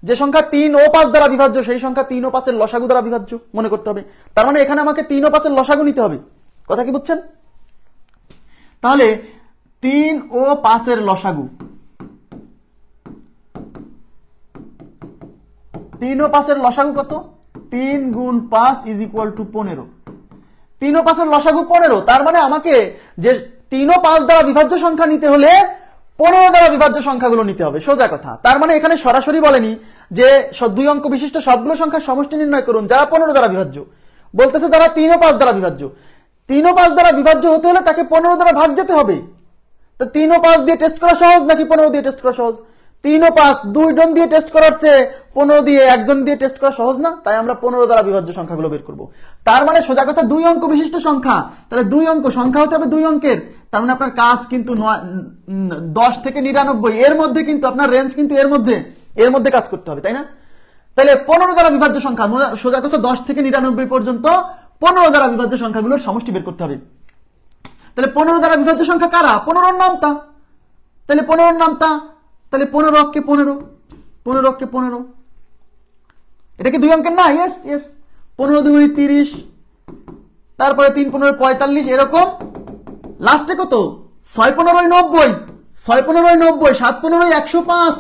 যে সংখ্যা 3 ও 5 দ্বারা বিভাজ্য সেই সংখ্যা 3 ও 5 এর লসাগু দ্বারা বিভাজ্য মনে করতে হবে। তার মানে এখানে আমাকে 3 ও 5 এর লসাগু নিতে হবে। কথা কি বুঝছেন? তাহলে 3 ও 5 এর লসাগু, 3 ও 5 এর লসাগু কত? 3 গুণ 5 ইজ ইকুয়াল টু 15। 3 ও 5 এর লসাগু 15। তার মানে আমাকে যে 3 ও 5 দ্বারা বিভাজ্য সংখ্যা নিতে হলে 15 দ্বারা বিভাজ্য সংখ্যাগুলো নিতে হবে, সোজা কথা। তার মানে এখানে সরাসরি বলেনি যে 2 অঙ্ক বিশিষ্ট সবগুলো সংখ্যার সমষ্টি নির্ণয় করুন যারা 15 দ্বারা বিভাজ্য, বলতেছে যারা 3 ও 5 দ্বারা বিভাজ্য। 3 ও 5 দ্বারা বিভাজ্য হতে হলে তাকে 15 দ্বারা ভাগ যেতে হবে। তো 3 ও 5 দিয়ে টেস্ট করা সহজ নাকি 15 দিয়ে টেস্ট করা সহজ? 3 ও 5 দুইজন দিয়ে টেস্ট করার চেয়ে 15 দিয়ে একজন দিয়ে টেস্ট করা সহজ না? তাই আমরা 15 দ্বারা বিভাজ্য সংখ্যাগুলো বের করব। তার মানে সোজা কথা 2 অঙ্ক বিশিষ্ট সংখ্যা, তাহলে 2 অঙ্ক সংখ্যা হতে হবে 2 অঙ্কের। তার মানে আপনার কাজ কিন্তু 10 থেকে 99 এর মধ্যে, কিন্তু আপনার রেঞ্জ কিন্তু এর মধ্যে কাজ করতে হবে, তাই না? তাহলে 15 দ্বারা বিভাজ্য সংখ্যা, সোজা কথা 10 থেকে 99 পর্যন্ত 15 দ্বারা বিভাজ্য সংখ্যাগুলোর সমষ্টি বের করতে হবে। তাহলে 15 দ্বারা বিভাজ্য সংখ্যা কারা? 15 নামতা। তাহলে 15 নামতা, তাহলে 15 অক্ষে 15 এটা কি 2 অঙ্কের না? Yes yes. 15 2 30, তারপরে 3 15 45, এরকম লাস্টে কত? 6 15 90, 6 15 90, 7 15 105,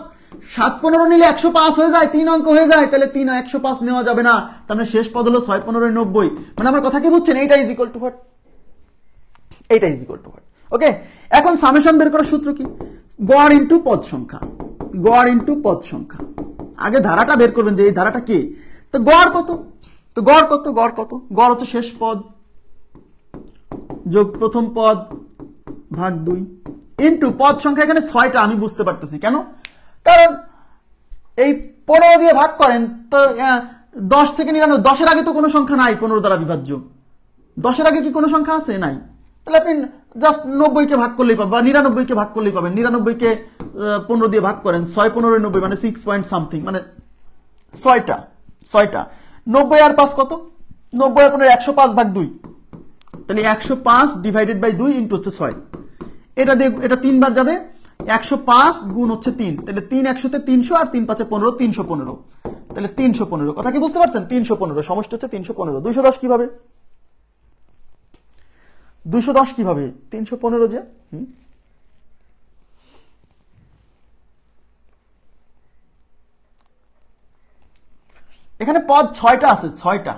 7 15 নিলে 105 হয়ে যায়, 3 অঙ্ক হয়ে যায়। তাহলে 3 105 নেওয়া যাবে না, তার মানে শেষ পদ হলো 6 15 90। মানে আমার কথা কি বুঝছেন? এইটা ইজ ইকুয়াল টু হোয়াট? এইটা ইজ ইকুয়াল টু হোয়াট? ওকে, এখন সামেশন বের করার সূত্র কি? গড় ইনটু পদ সংখ্যা, গড় ইনটু পদ সংখ্যা। আগে ধারাটা বের করবেন যে এই ধারাটা কি। তো গড় কত? তো গড় কত? গড় কত? গড় হচ্ছে শেষ পদ যোগ প্রথম পদ ভাগ 2 ইনটু পদ সংখ্যা। এখানে 6টা আমি বুঝতে পারতেছি কেন, কারণ এই 15 দিয়ে ভাগ করেন তো 10 থেকে 99, 10-এর আগে তো কোনো সংখ্যা নাই 15 দ্বারা বিভাজ্য। 10-এর আগে কি কোনো সংখ্যা আছে? নাই। তাহলে আপনি জাস্ট 90 কে ভাগ করলেই পাবেন, বা 99 কে ভাগ করলেই পাবেন। 99 কে 15 দিয়ে ভাগ করেন, 6 15 90 মানে 6 পয়েন্ট সামথিং, মানে 6টা 90 আর 5 কত? 90 আর 15 105 ভাগ 2, তাহলে 105 ডিভাইডেড বাই 2 ইনটু হচ্ছে 6। এটা দিয়ে এটা 3 বার যাবে, 105 গুণ হচ্ছে 3, তাহলে 3 100 তে 300 আর 3 5 15, 315। তাহলে 315, কথা কি বুঝতে পারছেন? 315 সমষ্টি হচ্ছে 315। 210 কিভাবে? 210 কিভাবে? 315 যে এখানে পদ 6টা আছে, 6টা।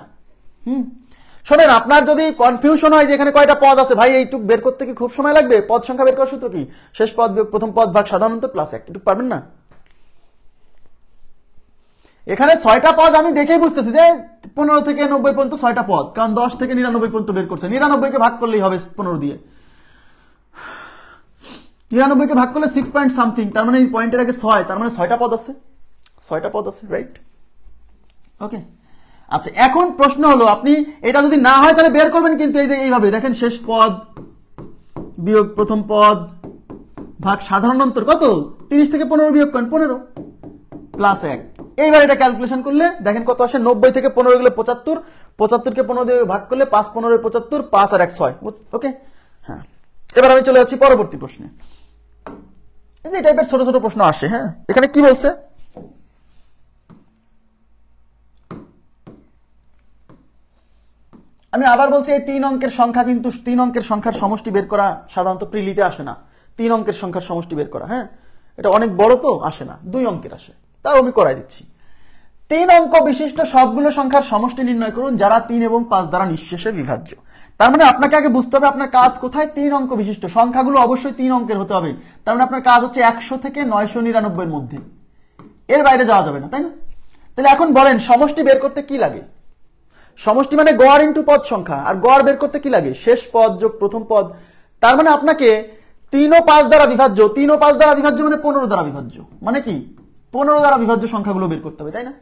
শোনেন, আপনার যদি কনফিউশন হয় যে এখানে কয়টা পদ আছে, ভাই এইটুক বের করতে কি খুব সময় লাগবে? পদ সংখ্যা বের করার সূত্র কি? শেষ পদ বিয়োগ প্রথম পদ ভাগ সাধারণত প্লাস 1। একটু পারবেন না? এখানে 6টা পদ আমি দেখেই বুঝতেছি যে 15 থেকে 90 পর্যন্ত 6টা পদ, কারণ 10 থেকে 99 পর্যন্ত বের করছে। 99 কে ভাগ করলেই হবে 15 দিয়ে। 99 কে ভাগ করলে 6 পয়েন্ট সামথিং, তার মানে এই পয়েন্টের আগে 6, তার মানে 6টা পদ আছে, 6টা পদ আছে, রাইট? ওকে, আচ্ছা এখন প্রশ্ন হলো, আপনি এটা যদি না হয় তাহলে বের করবেন কিন্তু এই যে এইভাবে দেখেন, শেষ পদ বিয়োগ প্রথম পদ ভাগ সাধারণ অন্তর কত? 30 থেকে 15 বিয়োগ করেন 15 প্লাস 1। এইবার এটা ক্যালকুলেশন করলে দেখেন কত আসে। 90 থেকে 15 গেলে 75, 75 কে 15 দিয়ে ভাগ করলে 5 15 75, 5 আর 1 6। ওকে, হ্যাঁ, এবার আমি চলে যাচ্ছি পরবর্তী প্রশ্নে। এই টাইপের ছোট ছোট প্রশ্ন আসে। হ্যাঁ, এখানে কি বলছে? আমি আবার বলছি, এই 3 অঙ্কের সংখ্যা কিন্তু 3 অঙ্কের সংখ্যার সমষ্টি বের করা সাধারণত প্রিলিতে আসে না। 3 অঙ্কের সংখ্যার সমষ্টি বের করা, হ্যাঁ, এটা অনেক বড় তো আসে না, 2 অঙ্কের আসে। তাও আমি করাই দিচ্ছি। 3 অঙ্ক বিশিষ্ট সবগুলো সংখ্যার সমষ্টি নির্ণয় করুন যারা 3 এবং 5 দ্বারা নিঃশেষে বিভাজ্য। তার মানে আপনাকে আগে বুঝতে হবে আপনার কাজ কোথায়। 3 অঙ্ক বিশিষ্ট সংখ্যাগুলো অবশ্যই 3 অঙ্কের হতে হবে। তার মানে আপনার কাজ হচ্ছে 100 থেকে 999 এর মধ্যে, এর বাইরে যাওয়া যাবে না, তাই না? তাহলে এখন বলেন সমষ্টি বের করতে কি লাগে? সমষ্টি মানে গড় ইনটু পদ সংখ্যা, আর গড় বের করতে কি লাগে? শেষ পদ যোগ প্রথম পদ। তার মানে আপনাকে 3 ও 5 দ্বারা বিভাজ্য, 3 ও 5 দ্বারা বিভাজ্য মানে 15 দ্বারা বিভাজ্য, মানে কি 15 দ্বারা বিভাজ্য সংখ্যাগুলো বের করতে হবে, তাই না?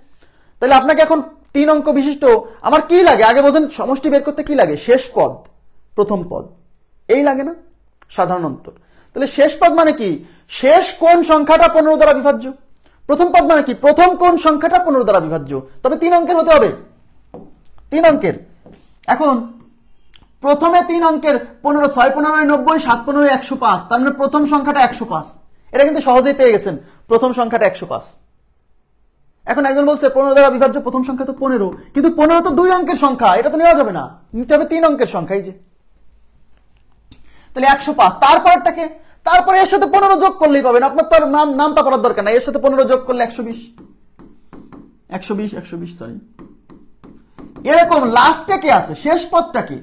তাহলে আপনাকে এখন 3 অঙ্ক বিশিষ্ট আমার কি লাগে আগে বোঝেন। সমষ্টি বের করতে কি লাগে? শেষ পদ প্রথম পদ, এই লাগে না, সাধারণ অন্তর। তাহলে শেষ পদ মানে কি? শেষ কোন সংখ্যাটা 15 দ্বারা বিভাজ্য। প্রথম পদ মানে কি? প্রথম কোন সংখ্যাটা 15 দ্বারা বিভাজ্য। তবে 3 অঙ্কের হতে হবে, 3 অঙ্কের। এখন প্রথমে 3 অঙ্কের 15, 6 15 90, 7 15 105, তার মানে প্রথম সংখ্যাটা 105। এটা কিন্তু সহজেই পেয়ে গেছেন, প্রথম সংখ্যাটা 105। এখন একজন বলছে 15 দ্বারা বিভাজ্য প্রথম সংখ্যা তো 15, কিন্তু 15 তো 2 অঙ্কের সংখ্যা, এটা তো নেওয়া যাবে না, নিতে হবে 3 অঙ্কের সংখ্যা। এই যে তাহলে 105, তারপরটাকে তারপরে এর সাথে 15 যোগ করলেই পাবেন। আপনার তো নামটা পড়ার দরকার নাই, এর সাথে 15 যোগ করলে 120 সরি। এরকম লাস্টে কে আছে? শেষ পদটা কি?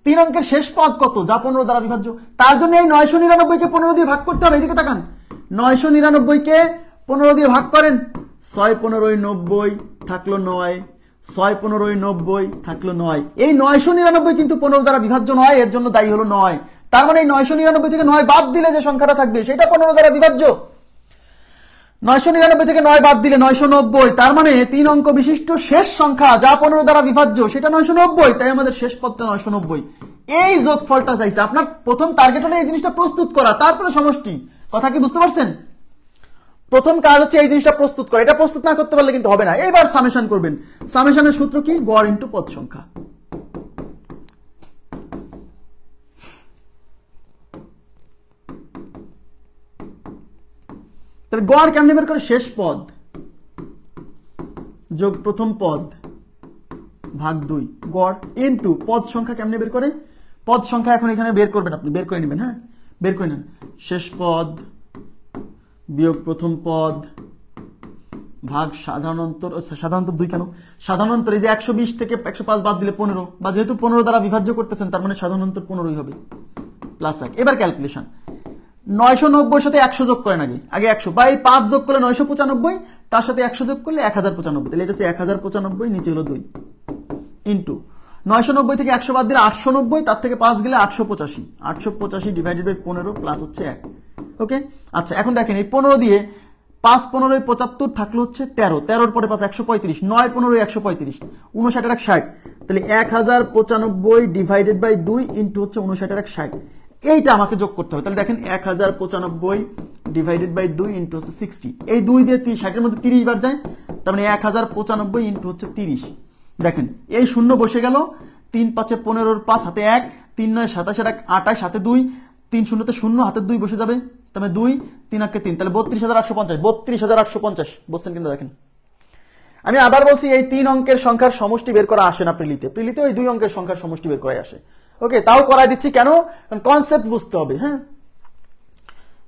3 অঙ্কের শেষ পদ কত যা 15 দ্বারা বিভাজ্য? তার জন্য এই 999 কে 15 দিয়ে ভাগ করতে হবে। এদিকে তাকান, 999 কে 15 দিয়ে ভাগ করেন, 6 15 90 থাকলো 9, 6 15 90 থাকলো 9। এই 999 কিন্তু 15 দ্বারা বিভাজ্য নয়, এর জন্য দায়ী হলো 9। তার মানে এই 999 থেকে 9 বাদ দিলে যে সংখ্যাটা থাকবে সেটা 15 দ্বারা বিভাজ্য। 999 থেকে 9 বাদ দিলে 990, তার মানে 3 অঙ্ক বিশিষ্ট শেষ সংখ্যা যা 15 দ্বারা বিভাজ্য সেটা 990, তাই আমাদের শেষ পদটা 990। এই যোগফলটা চাইছে। আপনার প্রথম টার্গেট হলো এই জিনিসটা প্রস্তুত করা, তারপরে সমষ্টি। কথা কি বুঝতে পারছেন? প্রথম কাজ হচ্ছে এই জিনিসটা প্রস্তুত করা, এটা প্রস্তুত না করতে পারলে কিন্তু হবে না। এবার সামেশন করবেন। সামেশনের সূত্র কি? গড় ইনটু পদ সংখ্যা। তাহলে গড় কেমনে বের করে? শেষ পদ যোগ প্রথম পদ ভাগ 2 গড় ইনটু পদ সংখ্যা। কেমনে বের করে? পদ সংখ্যা এখন এখানে বের করবেন, আপনি বের করে নেবেন। হ্যাঁ, বের করে নেন। শেষ পদ বিয়োগ প্রথম পদ ভাগ সাধারণ অন্তর। সাধারণ অন্তর 2 কেন? সাধারণ অন্তর এই যে 120 থেকে 105 বাদ দিলে 15, বা যেহেতু 15 দ্বারা বিভাজ্য করতেছেন তার মানে সাধারণ অন্তর 15ই হবে প্লাস 1। এবার ক্যালকুলেশন। 990 সাথে 100 যোগ করেন, আগে 100 বা এই 5 যোগ করলে 995, তার সাথে 100 যোগ করলে 1095। তাহলে এটা হচ্ছে 1095, নিচে হলো 2 ইনটু 990 থেকে 100 বাদ দিলে 890, তার থেকে 5 গেলে 885। 885 ডিভাইডেড বাই 15 প্লাস হচ্ছে 1। ওকে, আচ্ছা এখন দেখেন এই 15 দিয়ে 5 15 75 থাকলো হচ্ছে 13, 13 পরে 5 135, 9 15 135, 59 আর 60। তাহলে 1095 ডিভাইডেড বাই 2 ইনটু হচ্ছে 59 আর 60। এইটা আমাকে যোগ করতে হবে। তাহলে দেখেন 1095 ডিভাইডেড বাই 2 ইনটু হচ্ছে 60। এই 2 দিয়ে 60 এর মধ্যে 30 বার যায়, তার মানে 1095 ইনটু হচ্ছে 30। দেখেন এই শূন্য বসে গেল, 3 5 15 5 হাতে 1, 3 9 27 28 হাতে 2, 3 শূন্যতে 0 হাতে 2 বসে যাবে, তবে 2 3 আঁকে 3, তাহলে 32850। 32850 বুঝছেন কিন্তু? দেখেন আমি আবার বলছি, এই 3 অঙ্কের সংখ্যার সমষ্টি বের করা আসে না প্রিলিতে। প্রিলিতে ওই 2 অঙ্কের সংখ্যার সমষ্টি বের করাই আসে। ওকে, তাও করাই দিচ্ছি কেন? কারণ কনসেপ্ট বুঝতে হবে। হ্যাঁ,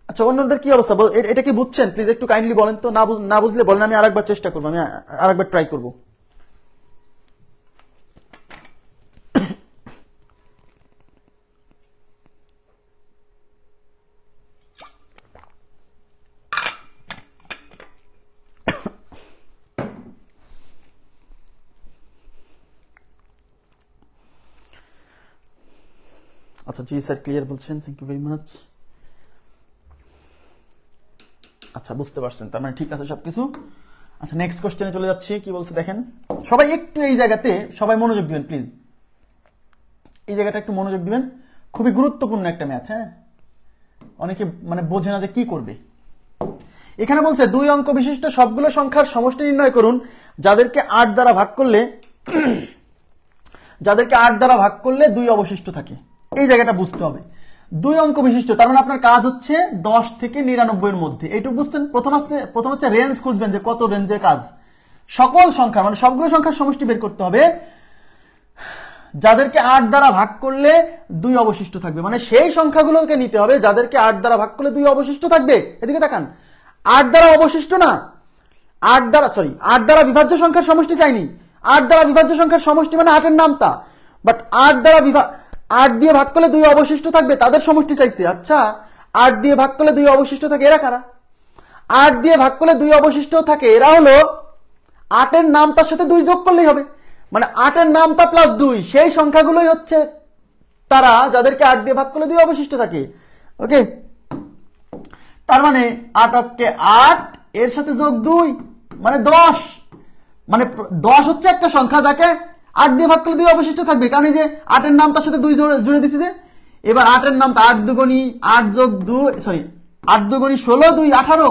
আচ্ছা অন্যদের কি অবস্থা? এটা কি বুঝছেন? প্লিজ একটু কাইন্ডলি বলেন তো। না বুঝলে বলেন, আমি আরেকবার চেষ্টা করবো, আমি আরেকবার ট্রাই করবো। আচ্ছা জি স্যার, ক্লিয়ার বলছেন, থ্যাংক ইউ ভেরি মাচ। আচ্ছা বুঝতে পারছেন, তার মানে ঠিক আছে সবকিছু। আচ্ছা নেক্সট কোশ্চেনে চলে যাচ্ছি। কি বলছে দেখেন, সবাই একটু এই জায়গাতে সবাই মনোযোগ দিবেন প্লিজ। এই জায়গাটা একটু মনোযোগ দিবেন, খুবই গুরুত্বপূর্ণ একটা ম্যাথ। হ্যাঁ, অনেকে মানে বোঝে না যে কি করবে। এখানে বলছে 2 অঙ্ক বিশিষ্ট সবগুলো সংখ্যার সমষ্টি নির্ণয় করুন যাদেরকে 8 দ্বারা ভাগ করলে 2 অবশিষ্ট থাকে। এই জায়গাটা বুঝতে হবে। 2 অঙ্ক বিশিষ্ট, তার মানে আপনার কাজ হচ্ছে 10 থেকে 99 এর মধ্যে। এইটুকু বুঝছেন? প্রথম হচ্ছে রেঞ্জ খুঁজবেন, যে কত রেঞ্জের কাজ। সকল সংখ্যা মানে সবগুলো সংখ্যার সমষ্টি বের করতে হবে যাদেরকে 8 দ্বারা ভাগ করলে 2 অবশিষ্ট থাকবে। মানে সেই সংখ্যাগুলোকে নিতে হবে যাদেরকে 8 দ্বারা ভাগ করলে 2 অবশিষ্ট থাকবে। এদিকে তাকান, 8 দ্বারা অবশিষ্ট না, 8 দ্বারা বিভাজ্য সংখ্যার সমষ্টি চাইনি। 8 দ্বারা বিভাজ্য সংখ্যার সমষ্টি মানে 8 এর নামতা, বাট 8 দিয়ে ভাগ করলে 2 অবশিষ্ট থাকবে তাদের সমষ্টি চাইছে। আচ্ছা 8 দিয়ে ভাগ করলে 2 অবশিষ্ট থাকে, এরা কারা? 8 দিয়ে ভাগ করলে 2 অবশিষ্ট থাকে, এরা হলো 8 এর নামতার সাথে 2 যোগ করলেই হবে। মানে 8 এর নামতা প্লাস 2, সেই সংখ্যাগুলোই হচ্ছে তারা যাদেরকে 8 দিয়ে ভাগ করলে 2 অবশিষ্ট থাকে। ওকে, তার মানে 8 কে 8 এর সাথে যোগ 2 মানে 10। মানে 10 হচ্ছে একটা সংখ্যা যাকে 8 দিয়ে ভাগ করলে 2 অবশিষ্ট থাকবে, কারণ এই যে 8 এর নাম তার সাথে 2 জুড়ে দিছি। যে এবার 8 এর নাম 8 দুগুণী 8 যোগ 2 8 দুগুণী 16 2 18,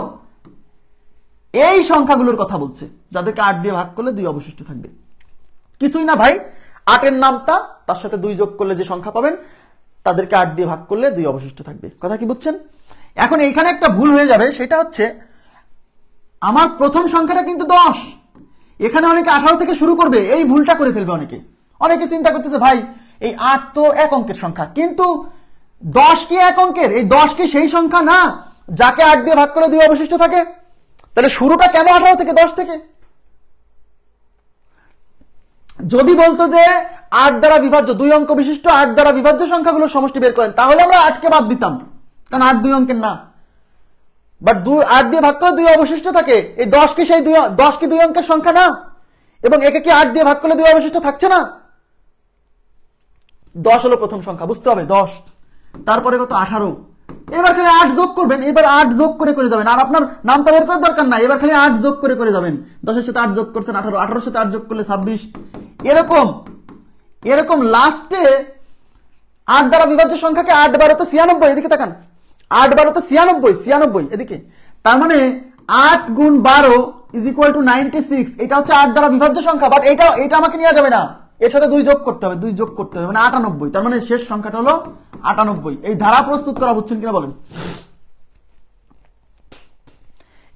এই সংখ্যাগুলোর কথা বলছে যাদেরকে 8 দিয়ে ভাগ করলে 2 অবশিষ্ট থাকবে। কিছুই না ভাই, 8 এর নামটা তার সাথে 2 যোগ করলে যে সংখ্যা পাবেন তাদেরকে 8 দিয়ে ভাগ করলে 2 অবশিষ্ট থাকবে। কথা কি বুঝছেন? এখন এইখানে একটা ভুল হয়ে যাবে, সেটা হচ্ছে আমার প্রথম সংখ্যাটা কিন্তু 10, এখানে অনেকে 18 থেকে শুরু করবে, এই ভুলটা করে ফেলবে। অনেকে চিন্তা করতেছে ভাই এই 8 তো 1 অঙ্কের সংখ্যা, কিন্তু 10 কি 1 অঙ্কের? এই 10 কি সেই সংখ্যা না যাকে 8 দিয়ে ভাগ করে 2 অবশিষ্ট থাকে? তাহলে শুরুটা কেন 18 থেকে 10 থেকে? যদি বলতো যে 8 দ্বারা বিভাজ্য 2 অঙ্ক বিশিষ্ট 8 দ্বারা বিভাজ্য সংখ্যাগুলোর সমষ্টি বের করেন, তাহলে আমরা 8 কে বাদ দিতাম, কারণ 8 2 অঙ্কের না। বাট 8 দিয়ে ভাগ করে 2 অবশিষ্ট থাকে, এই 10 কি সেই 10 কি 2 অঙ্কের সংখ্যা না? এবং একে কি 8 দিয়ে ভাগ করলে 2 অবশিষ্ট থাকছে না? 10 হলো প্রথম সংখ্যা, বুঝতে হবে 10। তারপরে কত 18, এবার খালি 8 যোগ করবেন, এবার 8 যোগ করে করে যাবেন, আর আপনার নামটা বের করার দরকার নাই, এবার খালি 8 যোগ করে করে যাবেন। 10 এর সাথে 8 যোগ করছেন 18, 18 এর সাথে 8 যোগ করলে 26, এরকম লাস্টে 8 দ্বারা বিভাজ্য সংখ্যাকে 8 12 তো 96, এদিকে তাকান, 8 12 তো 96 এদিকে, তার মানে 8 গুণ 12 ইজ ইকুয়াল টু 96, এটা হচ্ছে 8 দ্বারা বিভাজ্য সংখ্যা, বাট এটা আমাকে নেওয়া যাবে না, এর সাথে 2 যোগ করতে হবে, 2 যোগ করতে হবে, মানে 98, তার মানে শেষ সংখ্যাটা হলো 98। এই ধারা প্রস্তুত করা বুঝছেন কিনা বলেন,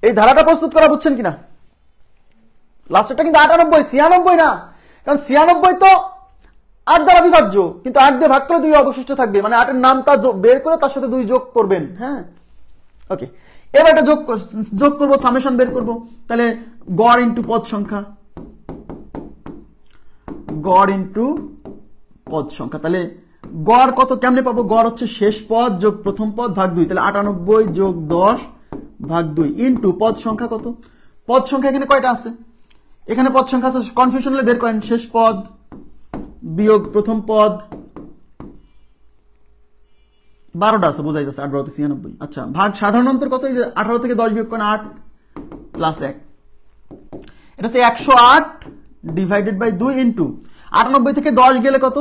এই ধারাটা প্রস্তুত করা বুঝছেন কিনা? লাস্টেরটা কিন্তু 98, 96 না, কারণ 96 তো 8 দ্বারা বিভাজ্য, কিন্তু 8 দিয়ে ভাগ করে 2 অবশিষ্ট থাকবে, মানে 8 এর নামটা বের করে তার সাথে 2 যোগ করবেন। হ্যাঁ, ওকে, এবার এটা যোগ করবো, সামেশন বের করবো, তাহলে গড় ইন্টু পদ সংখ্যা, গড় ইন্টু পদ সংখ্যা, তাহলে গড় কত কেমনে পাবো? গড় হচ্ছে শেষ পদ যোগ প্রথম পদ ভাগ 2, তাহলে 98 যোগ 10 ভাগ 2 ইন্টু পদ সংখ্যা কত? পদ সংখ্যা এখানে কয়টা আছে? এখানে পদ সংখ্যা আছে, কনফিউশন হলে বের করেন, শেষ পদ বিয়োগ প্রথম পদ, 12টা আছে, বোঝাই যাচ্ছে, 8 12 96। আচ্ছা, ভাগ সাধারণ অন্তর কত? এই যে 18 থেকে 10 বিয়োগ করেন 8 প্লাস 1, এটা হচ্ছে 108 ডিভাইডেড বাই 2 ইন্টু 98 থেকে 10 গেলে কত?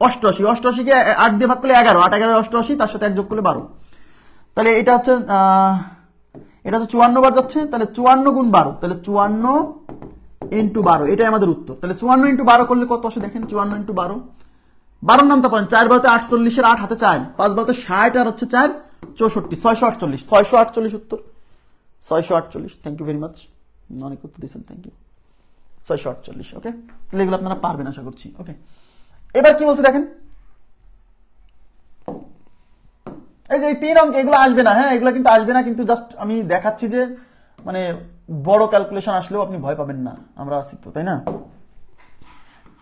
88, 88 কে 8 দিয়ে ভাগ করলে 11, 8 11 88, তার সাথে 1 যোগ করলে 12, তাহলে এটা হচ্ছে 54 বার যাচ্ছে, তাহলে 54 গুণ 12, তাহলে 54 ইন্টু 12, এটাই আমাদের উত্তর। তাহলে 54 ইন্টু 12 করলে কত আসে দেখেন, 54 ইন্টু 12, 12 নামটা পারেন, 4 বারোতে 48 এর 8 হাতে 4, 5 বারোতে 60 আর হচ্ছে 4 64, 648 উত্তর, 648। থ্যাংক ইউ ভেরি মাচ, অনেক উত্তর দিয়েছেন, থ্যাংক ইউ। 648, ওকে, তাহলে এগুলো আপনারা পারবেন আশা করছি। ওকে, এবার কি বলছে দেখেন, এই যে 3 অঙ্ক এগুলো আসবে না, হ্যাঁ, এগুলো কিন্তু আসবে না, কিন্তু জাস্ট আমি দেখাচ্ছি যে মানে বড় ক্যালকুলেশন আসলেও আপনি ভয় পাবেন না, আমরা আছি তো, তাই না?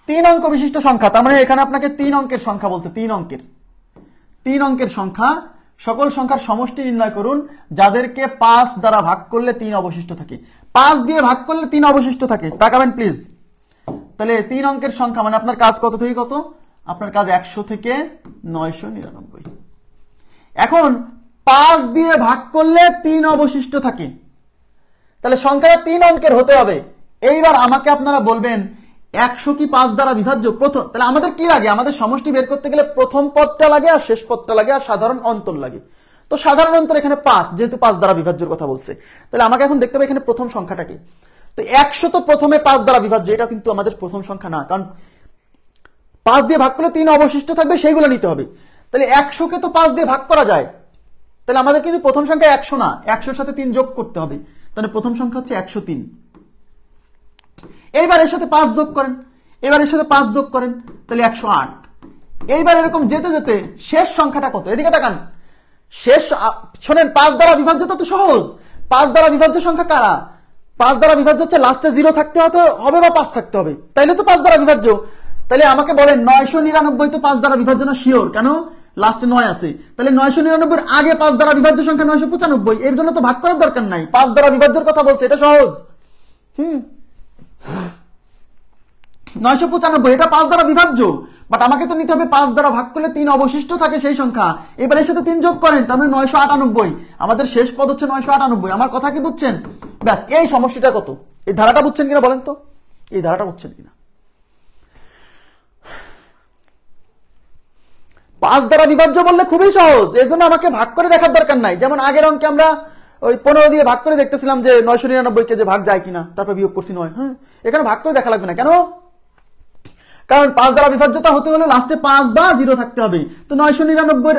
3 অঙ্ক বিশিষ্ট সংখ্যা, তার মানে এখানে আপনাকে 3 অঙ্কের সংখ্যা বলছে, 3 অঙ্কের সংখ্যা, সকল সংখ্যার সমষ্টি নির্ণয় করুন যাদেরকে 5 দ্বারা ভাগ করলে 3 অবশিষ্ট থাকে। 5 দিয়ে ভাগ করলে 3 অবশিষ্ট থাকে, তাকাবেন প্লিজ। তাহলে 3 অঙ্কের সংখ্যা মানে আপনার কাজ কত থেকে কত? আপনার কাজ 100 থেকে 999। এখন 5 দিয়ে ভাগ করলে 3 অবশিষ্ট থাকে, তাহলে সংখ্যাটা 3 অঙ্কের হতে হবে। এইবার আমাকে আপনারা বলবেন 100 কি 5 দ্বারা বিভাজ্য? প্রথম, তাহলে আমাদের কি লাগে? আমাদের সমষ্টি বের করতে গেলে প্রথম পদটা লাগে আর শেষ পদটা লাগে আর সাধারণ অন্তর লাগে। তো সাধারণ অন্তর এখানে 5, যেহেতু 5 দ্বারা বিভাজ্যের কথা বলছে, তাহলে আমাকে এখন দেখতে হবে এখানে প্রথম সংখ্যাটা কি। তো 100 তো প্রথমে 5 দ্বারা বিভাজ্য, এটা কিন্তু আমাদের প্রথম সংখ্যা না, কারণ 5 দিয়ে ভাগ করলে 3 অবশিষ্ট থাকবে, সেইগুলো নিতে হবে। তাহলে 100 কে তো 5 দিয়ে ভাগ করা যায়, তাহলে আমাদের কিন্তু প্রথম সংখ্যা 100 না, 100 এর সাথে 3 যোগ করতে হবে, তাহলে প্রথম সংখ্যা হচ্ছে 103। এইবার এর সাথে 5 যোগ করেন, এবার এর সাথে 5 যোগ করেন, তাহলে 108। এইবার এরকম যেতে যেতে শেষ সংখ্যাটা কত? এদিকে তাকান, শেষ শোনেন, 5 দ্বারা বিভাজ্য তো সহজ। 5 দ্বারা বিভাজ্য সংখ্যা কারা? 5 দ্বারা বিভাজ্য হচ্ছে লাস্টে 0 থাকতে হবে বা 5 থাকতে হবে, তাইলে তো 5 দ্বারা বিভাজ্য। তাহলে আমাকে বলেন 999 তো 5 দ্বারা বিভাজ্য না? শিওর, কেন? লাস্টে 9 আছে, তাহলে 999 আগে 5 দ্বারা বিভাজ্য সংখ্যা 995, এর জন্য তো ভাগ করার দরকার নাই, 5 দ্বারা বিভাজ্যের কথা বলছে, এটা সহজ। 995 এটা 5 দ্বারা বিভাজ্য, বাট আমাকে তো নিতে হবে 5 দ্বারা ভাগ করলে 3 অবশিষ্ট থাকে সেই সংখ্যা। এবার এর সাথে 3 যোগ করেন, তার মানে 998। আমাদের শেষ পদ হচ্ছে 998। আমার কথা কি বুঝছেন? ব্যাস, এই সমষ্টিটা কত? এই ধারাটা বুঝছেন কিনা বলেন তো, এই ধারাটা বুঝছেন কিনা? 5 দ্বারা বিভাজ্য বললে খুবই সহজ, এর জন্য আমাকে ভাগ করে দেখার দরকার নাই। যেমন আগের অঙ্কে আমরা ওই 15 দিয়ে ভাগ করে দেখতেছিলাম যে 999 কে যে ভাগ যায় কিনা, তারপর বিয়োগ করছি 9। হ্যাঁ, এখানে ভাগ করে দেখা লাগবে না, কেন? কারণ 5 দ্বারা বিভাজ্যতা হতে হলে লাস্টে 5 বা 0 থাকতে হবে। তো 999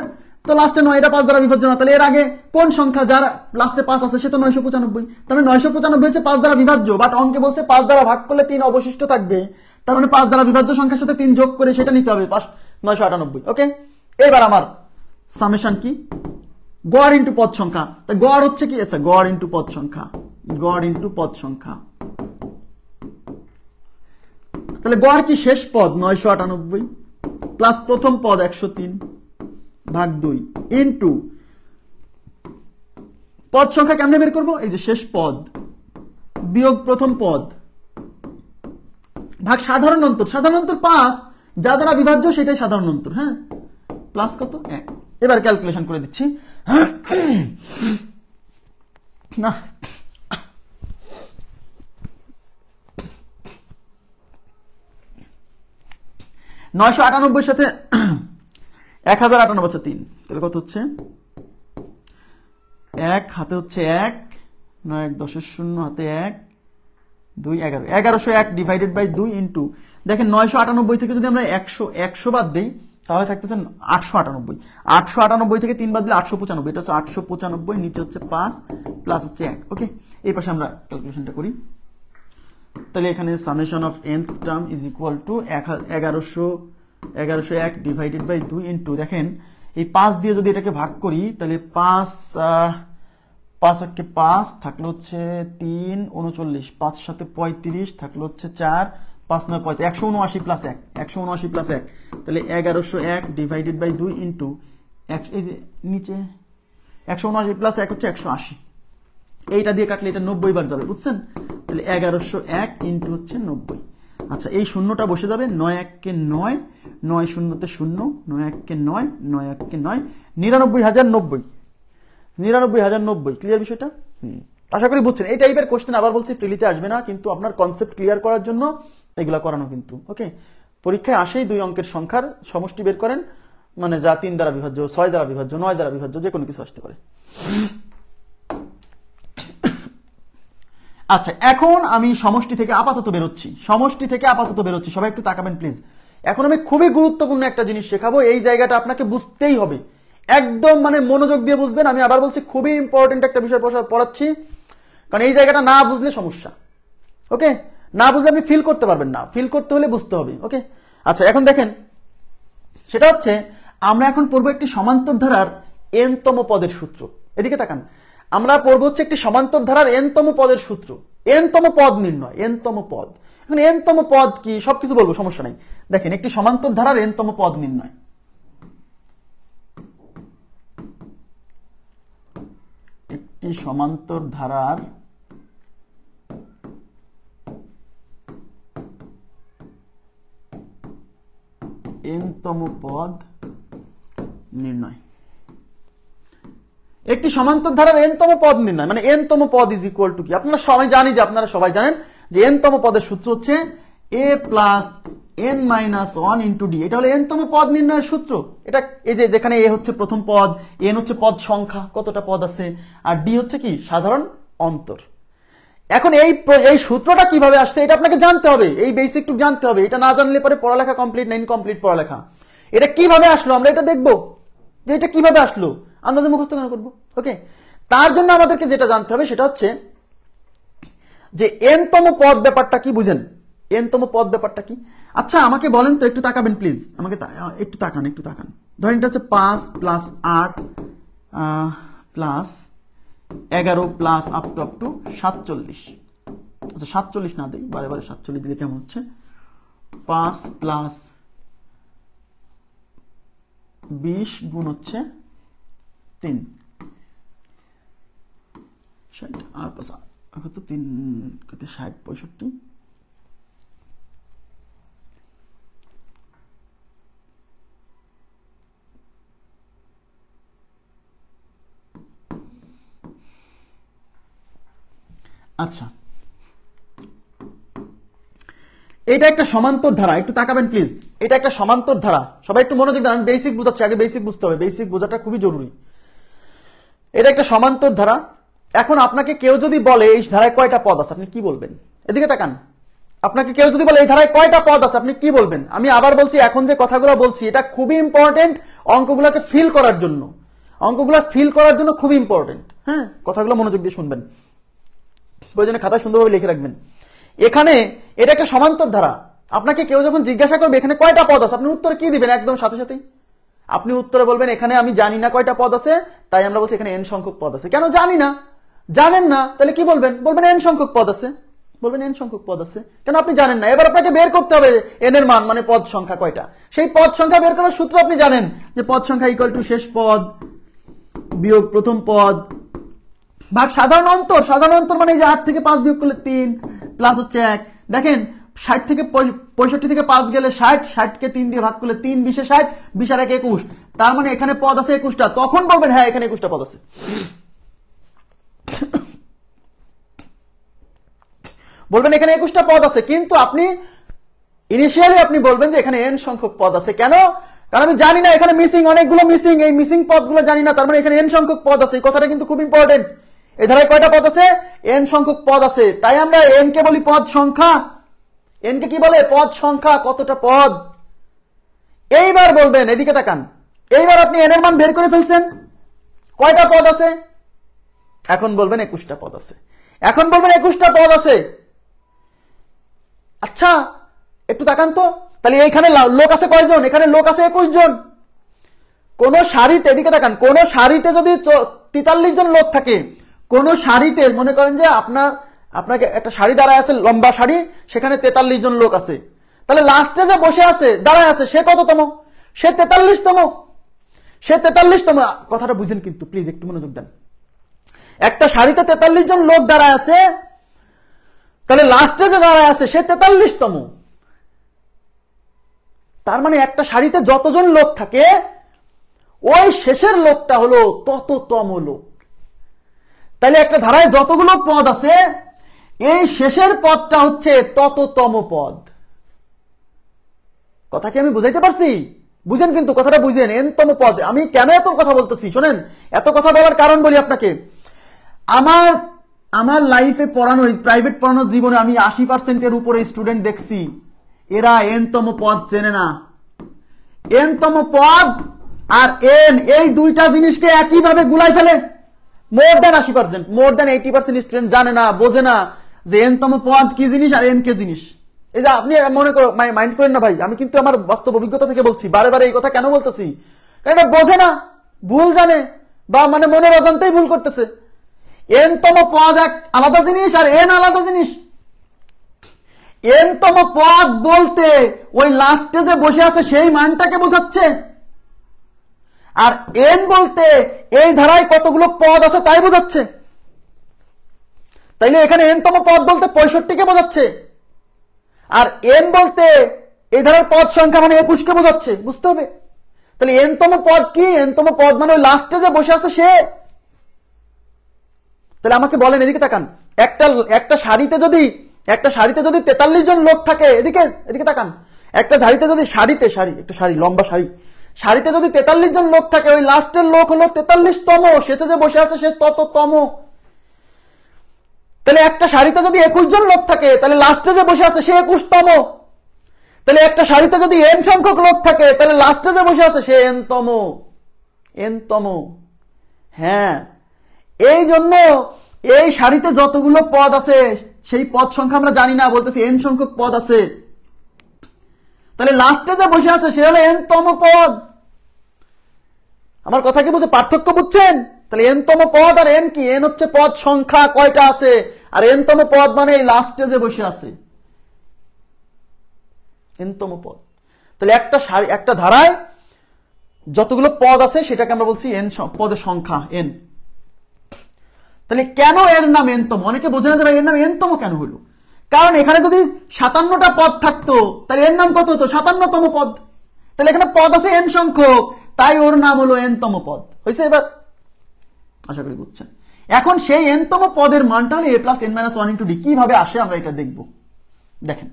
তো লাস্টে 9, এটা 5 দ্বারা বিভাজ্য না, তাহলে এর আগে কোন সংখ্যা যার লাস্টে 5 আছে? সে তো 995। তাহলে 995 হচ্ছে 5 দ্বারা বিভাজ্য, বাট অঙ্কে বলছে 5 দ্বারা ভাগ করলে 3 অবশিষ্ট থাকবে, তার মানে 5 দ্বারা বিভাজ্য সংখ্যার সাথে 3 যোগ করে সেটা নিতে হবে, 998। ওকে, এবার আমার সামেশন কি? গড় ইন্টু পদ সংখ্যা। তা গড় হচ্ছে কি? আচ্ছা, গড় ইন্টু পদ সংখ্যা, গড় ইন্টু পদ সংখ্যা, তাহলে গড় কি? শেষ পদ 998 প্লাস প্রথম পদ 103 ভাগ 2 ইন্টু পদ সংখ্যা কেমনে বের করবো? এই যে শেষ পদ বিয়োগ প্রথম পদ ভাগ সাধারণ অন্তর। সাধারণ অন্তর 5, যা দ্বারা বিভাজ্য সেটাই সাধারণ অন্তর। হ্যাঁ, প্লাস কত? 1। এবার ক্যালকুলেশন করে দিচ্ছি। না, 998 সাথে 1098 হচ্ছে 3, তাহলে কত হচ্ছে? 1 হাতে হচ্ছে 1, 9 1 10 0 হাতে 1 2 11, 1101 ডিভাইডেড বাই 2 ইন্টু, দেখেন 998 থেকে যদি আমরা 100 বাদ দিই তাহলে থাকতেছে 898, 898 থেকে 3 বাদ দিলে 895, এটা হচ্ছে 895, নিচে হচ্ছে 5 প্লাস হচ্ছে 1। ওকে, এই পাশে আমরা ক্যালকুলেশনটা করি। তাহলে এখানে summation of nth term is equal to 1101 divided by 2 into, দেখেন এই 5 দিয়ে যদি এটাকে ভাগ করি তাহলে 5 5 থাকলে হচ্ছে 3 39, 5 সাথে 35 থাকলে হচ্ছে 4, 5 9 35, 179 প্লাস 1, 179 প্লাস 1, তাহলে 1101 ডিভাইডেড বাই 2 ইন্টু, এই যে নিচে 179 প্লাস 1 হচ্ছে 180, এইটা দিয়ে কাটলে এটা 90 বার যাবে, বুঝছেন? তাহলে 1101 ইন্টু হচ্ছে 90। আচ্ছা, এই শূন্যটা বসে যাবে, 9 1 কে 9, 9 0 তে 0, 9 1 কে 9, 9 1 কে 9, 99090, 99090। ক্লিয়ার বিষয়টা? আশা করি বুঝছেন। এই টাইপের কোশ্চেন আবার বলছি প্রিলিতে আসবে না, কিন্তু আপনার কনসেপ্ট ক্লিয়ার করার জন্য এগুলা করানো কিন্তু। ওকে, পরীক্ষায় আসেই 2 অঙ্কের সংখ্যার সমষ্টি বের করেন, মানে যা 3 দ্বারা বিভাজ্য, 6 দ্বারা বিভাজ্য, 9 দ্বারা বিভাজ্য, যে কোনো কিছু আসতে পারে। আচ্ছা, এখন আমি সমষ্টি থেকে আপাতত বেরোচ্ছি, সবাই একটু তাকাবেন প্লিজ। এখন আমি খুবই গুরুত্বপূর্ণ একটা জিনিস শেখাবো, এই জায়গাটা আপনাকে বুঝতেই হবে, একদম মানে মনোযোগ দিয়ে বুঝবেন। আমি আবার বলছি, খুবই ইম্পর্টেন্ট একটা বিষয় পড়াচ্ছি, কারণ এই জায়গাটা না বুঝলে সমস্যা। ওকে, না বুঝলে আপনি ফিল করতে পারবেন না, ফিল করতে হলে বুঝতে হবে। ওকে, আচ্ছা, এখন দেখেন, সেটা হচ্ছে আমরা এখন পড়বো একটি সমান্তর ধারার n-তম পদের সূত্র। এদিকে তাকান, আমরা পড়বো হচ্ছে একটি সমান্তর ধারার n-তম পদের সূত্র, n-তম পদ নির্ণয়, n-তম পদ। এখন n-তম পদ কি সবকিছু বলবো, সমস্যা নাই। দেখেন, একটি সমান্তর ধারার n-তম পদ নির্ণয়। একটি সমান্তর ধারার n-তম পদ নির্ণয়। একটি সমান্তর ধারার n-তম পদ নির্ণয় মানে n-তম পদ ইজ ইকুয়াল টু কি? আপনারা সবাই জানি যে, আপনারা সবাই জানেন যে n-তম পদের সূত্র হচ্ছে a plus n minus 1 into D. এটা হলো n-তম পদ নির্ণয়ের সূত্র। এটা এই যে, যেখানে a হচ্ছে প্রথম পদ, n হচ্ছে পদ সংখ্যা, কতটা পদ আছে, আর ডি হচ্ছে কি সাধারণ অন্তর। এখন এই সূত্রটা কিভাবে আসছে এটা আপনাকে জানতে হবে, এই বেসিক টুকু জানতে হবে। এটা না জানলে পরে পড়ালেখা কমপ্লিট না, ইনকমপ্লিট পড়ালেখা। এটা কিভাবে আসলো আমরা এটা দেখবো, যে এটা কিভাবে আসলো, আন্দাজে মুখস্থ কেন করবো? ওকে, তার জন্য আমাদেরকে যেটা জানতে হবে সেটা হচ্ছে যে n-তম পদ ব্যাপারটা কি, বুঝেন n-তম পদ ব্যাপারটা কি? আচ্ছা, আমাকে বলেন তো, একটু তাকাবেন প্লিজ, আমাকে একটু তাকান। ধরেন এটা হচ্ছে 5 plus 8 plus 11 plus up to 47। আচ্ছা, 47 না দেই, বারে 47 দিলে কেমন হচ্ছে? 5 প্লাস 20 গুণ হচ্ছে 3, 60 আর প্লাস 3 কত 60 65। আচ্ছা, এটা একটা সমান্তর ধারা, একটু তাকাবেন প্লিজ। এটা একটা সমান্তর ধারা, সবাই একটু মনোযোগ দেন। আমি বেসিক বুঝাচ্ছি, আগে বেসিক বুঝতে হবে, বেসিক বোঝাটা খুবই জরুরি। এটা একটা সমান্তর ধারা। এখন আপনাকে কেউ যদি বলে এই ধারায় কয়টা পদ আছে, আপনি কি বলবেন? এদিকে তাকান, আপনাকে কেউ যদি বলে এই ধারায় কয়টা পদ আছে, আপনি কি বলবেন? আমি আবার বলছি, এখন যে কথাগুলো বলছি এটা খুবই ইম্পর্টেন্ট অঙ্কগুলোকে ফিল করার জন্য, খুবই ইম্পর্টেন্ট। হ্যাঁ, কথাগুলো মনোযোগ দিয়ে শুনবেন, প্রয়োজনে খাতায় সুন্দরভাবে লিখে রাখবেন। এখানে এটা একটা সমান্তর ধারা। আপনাকে কেউ যখন জিজ্ঞাসা করবে এখানে কয়টা পদ আছে, আপনি উত্তর কি দিবেন? একদম সাথে সাথেই আপনি উত্তরে বলবেন এখানে আমি জানি না কয়টা পদ আছে, তাই আমরা বলছি এখানে n সংখ্যক পদ আছে। কেন জানি না? জানেন না, তাহলে কি বলবেন? বলবেন n সংখ্যক পদ আছে, বলবেন n সংখ্যক পদ আছে। কেন? আপনি জানেন না। এবার আপনাকে বের করতে হবে n এর মান, মানে পদ সংখ্যা কয়টা। সেই পদ সংখ্যা বের করার সূত্র আপনি জানেন, যে পদ সংখ্যা ইকুয়াল টু শেষ পদ বিয়োগ প্রথম পদ ভাগ সাধারণ অন্তর। সাধারণ অন্তর মানে এই যে 8 থেকে 5 বিয়োগ করলে 3 প্লাস হচ্ছে 1। দেখেন, 60 থেকে 65 থেকে 5 গেলে 60, 60 কে 3 দিয়ে ভাগ করলে 3 20 60, 20 আর 21, তার মানে এখানে পদ আছে 21টা। তখন বলবেন হ্যাঁ এখানে 21টা পদ আছে। বলবেন এখানে 21টা পদ আছে, কিন্তু আপনি ইনিশিয়ালি আপনি বলবেন যে এখানে n সংখ্যক পদ আছে। কেন? কারণ আমি জানি না এখানে মিসিং, অনেকগুলো মিসিং, এই মিসিং পদগুলো জানি না, তার মানে এখানে n সংখ্যক পদ আছে। এই কথাটা কিন্তু খুব ইম্পর্টেন্ট। এই ধারায় কয়টা পদ আছে? n সংখ্যক পদ আছে। তাই আমরা n কে বলি পদ সংখ্যা। n কে কি বলে? পদ সংখ্যা। কতটা পদ? এইবার বলবেন, এদিকে তাকান, এইবার আপনি n এর মান বের করে ফেলছেন, কয়টা পদ আছে? এখন বলবেন 21টা পদ আছে। এখন বলবেন 21টা পদ আছে। আচ্ছা একটু তাকান তো, তাহলে এইখানে লোক আছে কয়জন? এখানে লোক আছে 21 জন। কোন সারিতে, এদিকে তাকান, কোন সারিতে যদি 43 জন লোক থাকে, কোন সারিতে মনে করেন যে আপনাকে একটা সারি দাঁড়ায় আছে, লম্বা সারি, সেখানে 43 জন লোক আছে, তাহলে লাস্টে যে বসে আছে দাঁড়ায় আছে সে কততম? সে 43তম। সে 43তম। কথাটা বুঝেন কিন্তু, প্লিজ একটু মনোযোগ দেন। একটা সারিতে 43 জন লোক দাঁড়ায় আছে, তাহলে লাস্টে যে দাঁড়ায় আছে সে 43তম। তার মানে একটা সারিতে যতজন লোক থাকে ওই শেষের লোকটা হলো তততম লোক। তাহলে একটা ধারায় যতগুলো পদ আছে এই শেষের পদটা হচ্ছে তততম পদ। কথা কি আমি বুঝাইতে পারছি? বুঝেন কিন্তু, কথাটা বুঝেন। এনতম পদ। আমি কেন এত কথা বলতেছি শোনেন, এত কথা বলার কারণ বলি আপনাকে। আমার লাইফে পড়ানো, প্রাইভেট পড়ানোর জীবনে আমি 80%-এর উপরে স্টুডেন্ট দেখছি এরা এনতম পদ চেনে না। এনতম পদ আর এন, এই দুইটা জিনিসকে একইভাবে গুলাই ফেলে। মোর দেন 80%, মোর দেন 80% স্টুডেন্ট জানে না, বোঝে না যে এনতম পদ কি জিনিস আর এন কে জিনিস। এই যে আপনি মনে করো, মাইন্ড করেন না ভাই, আমি কিন্তু আমার বাস্তব অভিজ্ঞতা থেকে বলছি। বারে বারে এই কথা কেন বলতেছি? কারণ এটা বোঝে না, ভুল জানে, বা মানে মনের অজান্তেই ভুল করতেছে। এনতম পদ এক আলাদা জিনিস আর এন আলাদা জিনিস। এনতম পদ বলতে ওই লাস্টে যে বসে আছে সেই মানটাকে বোঝাচ্ছে, আর এন বলতে এই ধারায় কতগুলো পদ আছে তাই বোঝাচ্ছে। তাইলে এখানে এনতম পদ বলতে 65কে বোঝাচ্ছে, আর এন বলতে এই ধারার পদ সংখ্যা মানে 21কে বোঝাচ্ছে। বুঝতে হবে। তাহলে এনতম পদ কি? এনতম পদ মানে ওই লাস্টে যে বসে আছে সে। তাহলে আমাকে বলেন, এদিকে তাকান, একটা সারিতে যদি 43 জন লোক থাকে, এদিকে তাকান, একটা সারিতে যদি লম্বা সারিতে যদি 43 জন লোক থাকে, ওই লাস্টের লোক হলো 43তম, শেষে যে বসে আছে সে তততম। তাহলে একটা সারিতে যদি 21 জন লোক থাকে, তাহলে লাস্টে যে বসে আছে সে 21তম। তাহলে একটা সারিতে যদি এন সংখ্যক লোক থাকে, তাহলে লাস্টে যে বসে আছে সে এনতম। হ্যাঁ, এই জন্য এই সারিতে যতগুলো পদ আছে সেই পদ সংখ্যা আমরা জানি না, বলতেছি এন সংখ্যক পদ আছে। তাহলে লাস্টে যে বসে আছে সে হলো এনতম পদ। আমার কথা কি বুঝে? পার্থক্য বুঝছেন? তাহলে এনতম পদ আর এন কি? এন হচ্ছে পদ সংখ্যা কয়টা আছে, আর এনতম পদ মানে এই লাস্টে যে বসে আছে এনতম পদ। তাহলে একটা ধারায় যতগুলো পদ আছে সেটাকে আমরা বলছি এন পদের সংখ্যা, এন। তাহলে কেন এর নাম এনতম? অনেকে বোঝে না যে ভাই এর নাম এনতম কেন হলো। কারণ এখানে যদি 57টা পদ থাকতো তাহলে এর নাম কত হতো? 57তম পদ। তাহলে এখানে পদ আছে এন সংখ্যক, তাই ওর নাম হলো এনতম পদ। হয়েছে? এবার আশা করি বুঝছেন। এখন সেই এনতম পদের মানটা হলো a+n-1 × d। কিভাবে আসে আমরা এটা দেখব। দেখেন,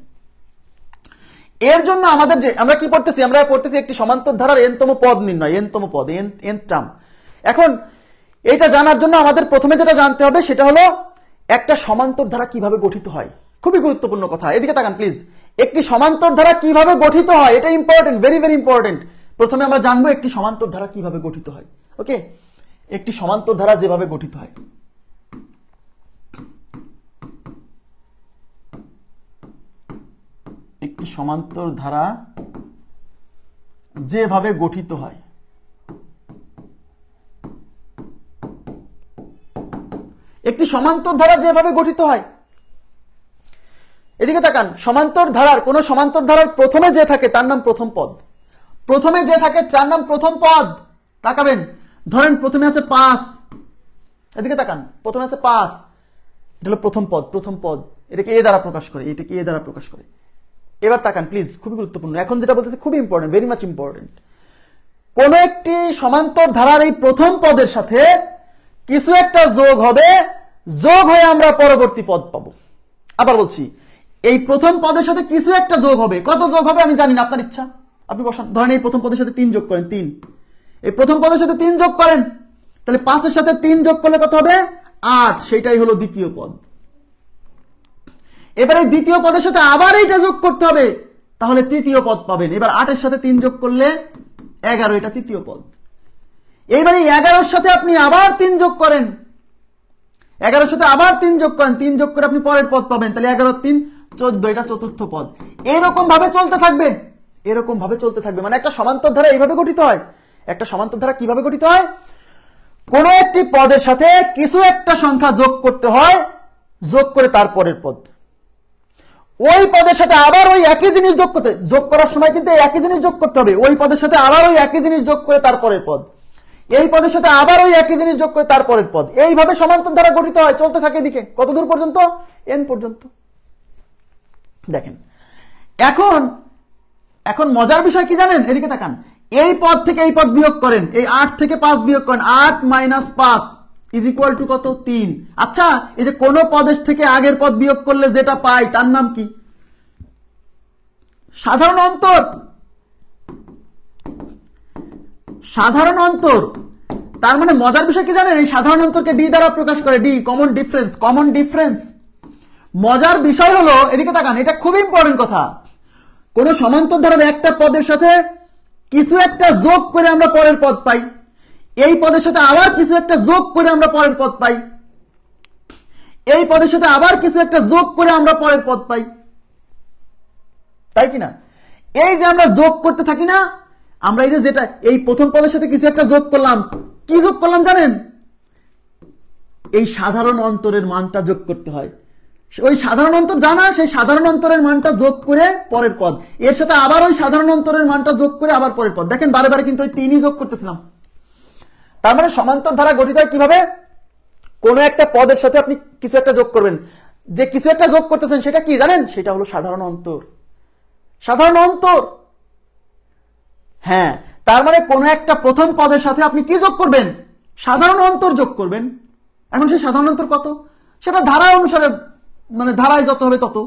এর জন্য আমরা কি পড়তেছি? আমরা পড়তেছি একটি সমান্তর ধারার এনতম পদ নির্ণয়, এনতম পদ, এন টার্ম। এখন এটা জানার জন্য আমাদের প্রথমে যেটা জানতে হবে সেটা হলো একটা সমান্তর ধারা কিভাবে গঠিত হয়। খুবই গুরুত্বপূর্ণ কথা। এদিকে তাকান প্লিজ। একটি সমান্তর ধারা কিভাবে গঠিত হয় এটা ইম্পর্টেন্ট, ভেরি ভেরি ইম্পর্টেন্ট। প্রথমে আমরা জানবো একটি সমান্তর ধারা কিভাবে গঠিত হয়। ওকে, একটি সমান্তর ধারা যেভাবে গঠিত হয়। একটি সমান্তর ধারা যেভাবে গঠিত হয়। একটি সমান্তর ধারা যেভাবে গঠিত হয়, এদিকে তাকান। কোন সমান্তর ধারার প্রথমে যে থাকে তার নাম প্রথম পদ। প্রথমে যে থাকে তার নাম প্রথম পদ। তাকাবেন, ধরেন প্রথমে আছে 5, এদিকে তাকান, প্রথমে আছে 5, এটা হলো প্রথম পদ। এটাকে এ দ্বারা প্রকাশ করে, এবার তাকান প্লিজ, খুবই গুরুত্বপূর্ণ, এখন যেটা বলতেছে খুবই ইম্পর্টেন্ট, ভেরি মাচ ইম্পর্টেন্ট। কোন একটি সমান্তর ধারার এই প্রথম পদের সাথে কিছু একটা যোগ হবে, যোগ হয়ে আমরা পরবর্তী পদ পাবো। আবার বলছি, এই প্রথম পদের সাথে কিছু একটা যোগ হবে, কত যোগ হবে আমি জানি না, আপনার ইচ্ছা, আপনি বসান। ধরেন এই প্রথম পদের সাথে 3 যোগ করেন, 3, এই প্রথম পদের সাথে 3 যোগ করেন, তাহলে 5 এর সাথে 3 যোগ করলে কত হবে? 8, সেটাই হলো দ্বিতীয় পদ। এবারে দ্বিতীয় পদের সাথে আবার এইটা যোগ করতে হবে, তাহলে তৃতীয় পদ পাবেন। এবার 8 এর সাথে 3 যোগ করলে 11, এটা তৃতীয় পদ। এইবারে 11 এর সাথে আপনি আবার 3 যোগ করেন, 11 এর সাথে আবার 3 যোগ করেন, 3 যোগ করে আপনি পরের পদ পাবেন, তাহলে 11 3 14, এটা চতুর্থ পদ। এরকম ভাবে চলতে থাকবে, এরকম ভাবে চলতে থাকবে। মানে একটা সমান্তর ধারা এইভাবে গঠিত হয়। একটা সমান্তর ধারা কিভাবে গঠিত হয়? কোন একটি পদের সাথে কিছু একটা সংখ্যা যোগ করতে হয়, যোগ করে তারপরের পদ। ওই পদের সাথে আবার ওই একই জিনিস যোগ করার সময় কিন্তু একই জিনিস যোগ করতে হবে। ওই পদের সাথে আবার ওই একই জিনিস যোগ করে তারপরের পদ, এই পদের সাথে আবার ওই একই জিনিস যোগ করে তারপরের পদ। এইভাবে সমান্তর ধারা গঠিত হয়, চলতে থাকে এদিকে কত দূর পর্যন্ত? n পর্যন্ত। দেখেন এখন মজার বিষয় কি জানেন? এদিকে তাকান, এই পদ থেকে এই পদ বিয়োগ করেন, এই 8 থেকে 5 বিয়োগ করেন, 8 - 5 ইজ ইকুয়াল টু কত? 3। আচ্ছা, এই যে কোন পদের থেকে আগের পদ বিয়োগ করলে যেটা পাই তার নাম কি? সাধারণ অন্তর। সাধারণ অন্তর। তার মানে মজার বিষয় কি জানেন? এই সাধারণ অন্তরকে ডি দ্বারা প্রকাশ করে, D common difference, common difference. মজার বিষয় হলো, এদিকে তাকান, এটা খুব ইম্পর্টেন্ট কথা, কোন সমান্তর ধারার একটা পদের সাথে কিছু একটা যোগ করে আমরা পরের পদ পাই, এই পদের সাথে আবার কিছু একটা যোগ করে আমরা পরের পদ পাই, এই পদের সাথে আবার কিছু একটা যোগ করে আমরা পরের পদ পাই, তাই কিনা? এই যে আমরা যোগ করতে থাকি না, আমরা এই যে যেটা এই প্রথম পদের সাথে কিছু একটা যোগ করলাম, কি যোগ করলাম জানেন? এই সাধারণ অন্তরের মানটা যোগ করতে হয়। ওই সাধারণ অন্তর জানা, সেই সাধারণ অন্তরের মানটা যোগ করে পরের পদ, এর সাথে আবার ওই সাধারণ অন্তরের মানটা যোগ করে আবার পরের পদ। দেখেন বারে বারে কিন্তু ওই 3ই যোগ করতেছিলাম। তার মানে সমান্তর ধারা গঠিত হয় কিভাবে? কোন একটা পদের সাথে আপনি কিছু একটা যোগ করবেন, যে কিছু একটা যোগ করতেছেন সেটা কি জানেন? সেটা হলো সাধারণ অন্তর। সাধারণ অন্তর, হ্যাঁ। তার মানে কোন একটা প্রথম পদের সাথে আপনি কি যোগ করবেন? সাধারণ অন্তর যোগ করবেন। এখন সেই সাধারণ অন্তর কত? সেটা ধারা অনুসারে, মানে ধারায় যত হবে তত।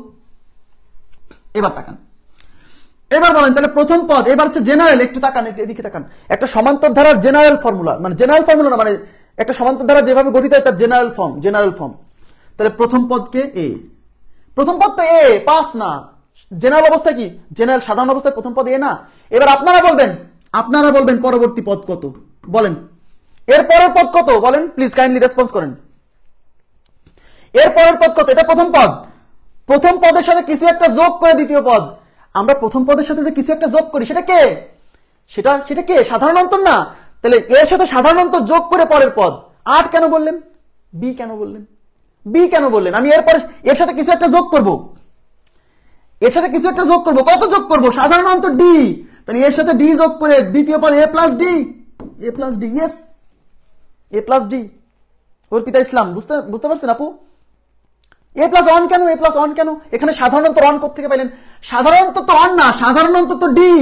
এবার তাকান, এবার বলেন তাহলে প্রথম পদ, এবার হচ্ছে জেনারেল। একটু তাকান, এদিকে তাকান, একটা সমান্তর ধারার জেনারেল ফর্মুলা, মানে জেনারেল ফর্মুলা না, মানে একটা সমান্তর ধারা যেভাবে গঠিত হয় তার জেনারেল ফর্ম, জেনারেল ফর্ম। তাহলে প্রথম পদকে এ, প্রথম পদ তো এ, পাস না। জেনারেল অবস্থা কি? জেনারেল সাধারণ অবস্থায় প্রথম পদ এ না। এবার আপনারা বলবেন পরবর্তী পদ কত, বলেন। এর পরের পদ কত বলেন, প্লিজ কাইন্ডলি রেসপন্স করেন। এর পরের পদ কত? এটা প্রথম পদ। প্রথম পদের সাথে কিছু একটা যোগ করে দ্বিতীয় পদ। আমরা প্রথম পদের সাথে যে কিছু একটা যোগ করি সেটা কে? সেটা কে? সাধারণ অন্তর না। তাহলে এর সাথে সাধারণ অন্তর যোগ করে পরের পদ। 8 কেন বললেন? বি কেন বললেন? বি কেন বললেন? আমি এরপরে এর সাথে কিছু একটা যোগ করব, এর সাথে কিছু একটা যোগ করব। কত যোগ করব? সাধারণ অন্তর ডি। তাহলে এর সাথে ডি যোগ করে দ্বিতীয় পদ এ প্লাস ডি, এ প্লাস ডি। ইয়েস, এ প্লাস ডি। ওর পিতা ইসলাম, বুঝতে পারছেন আপু? এ প্লাস অন কেন? এ প্লাস অন কেন? এখানে সাধারণ অন্তর অন কোথা থেকে পাইলেন? সাধারণ অন্তর তো অন না, সাধারণ অন্তর তো ডি।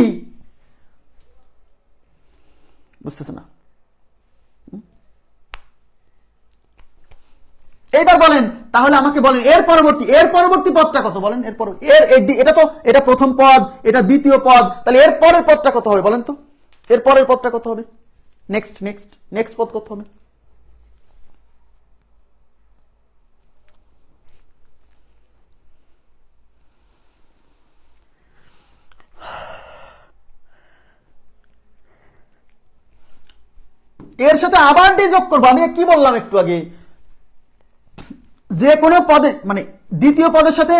বুঝতেছে না? এইবার বলেন, তাহলে আমাকে বলেন এর পরবর্তী পদটা কত বলেন? এটা প্রথম পদ, এটা দ্বিতীয় পদ, তাহলে এর পরের পদটা কত হবে বলেন তো? এর পরের পদটা কত হবে? নেক্সট পদ কত হবে? এর সাথে আবার ডি যোগ করবো। আমি কি বললাম একটু আগে, যে কোনো পদে, মানে দ্বিতীয় পদের সাথে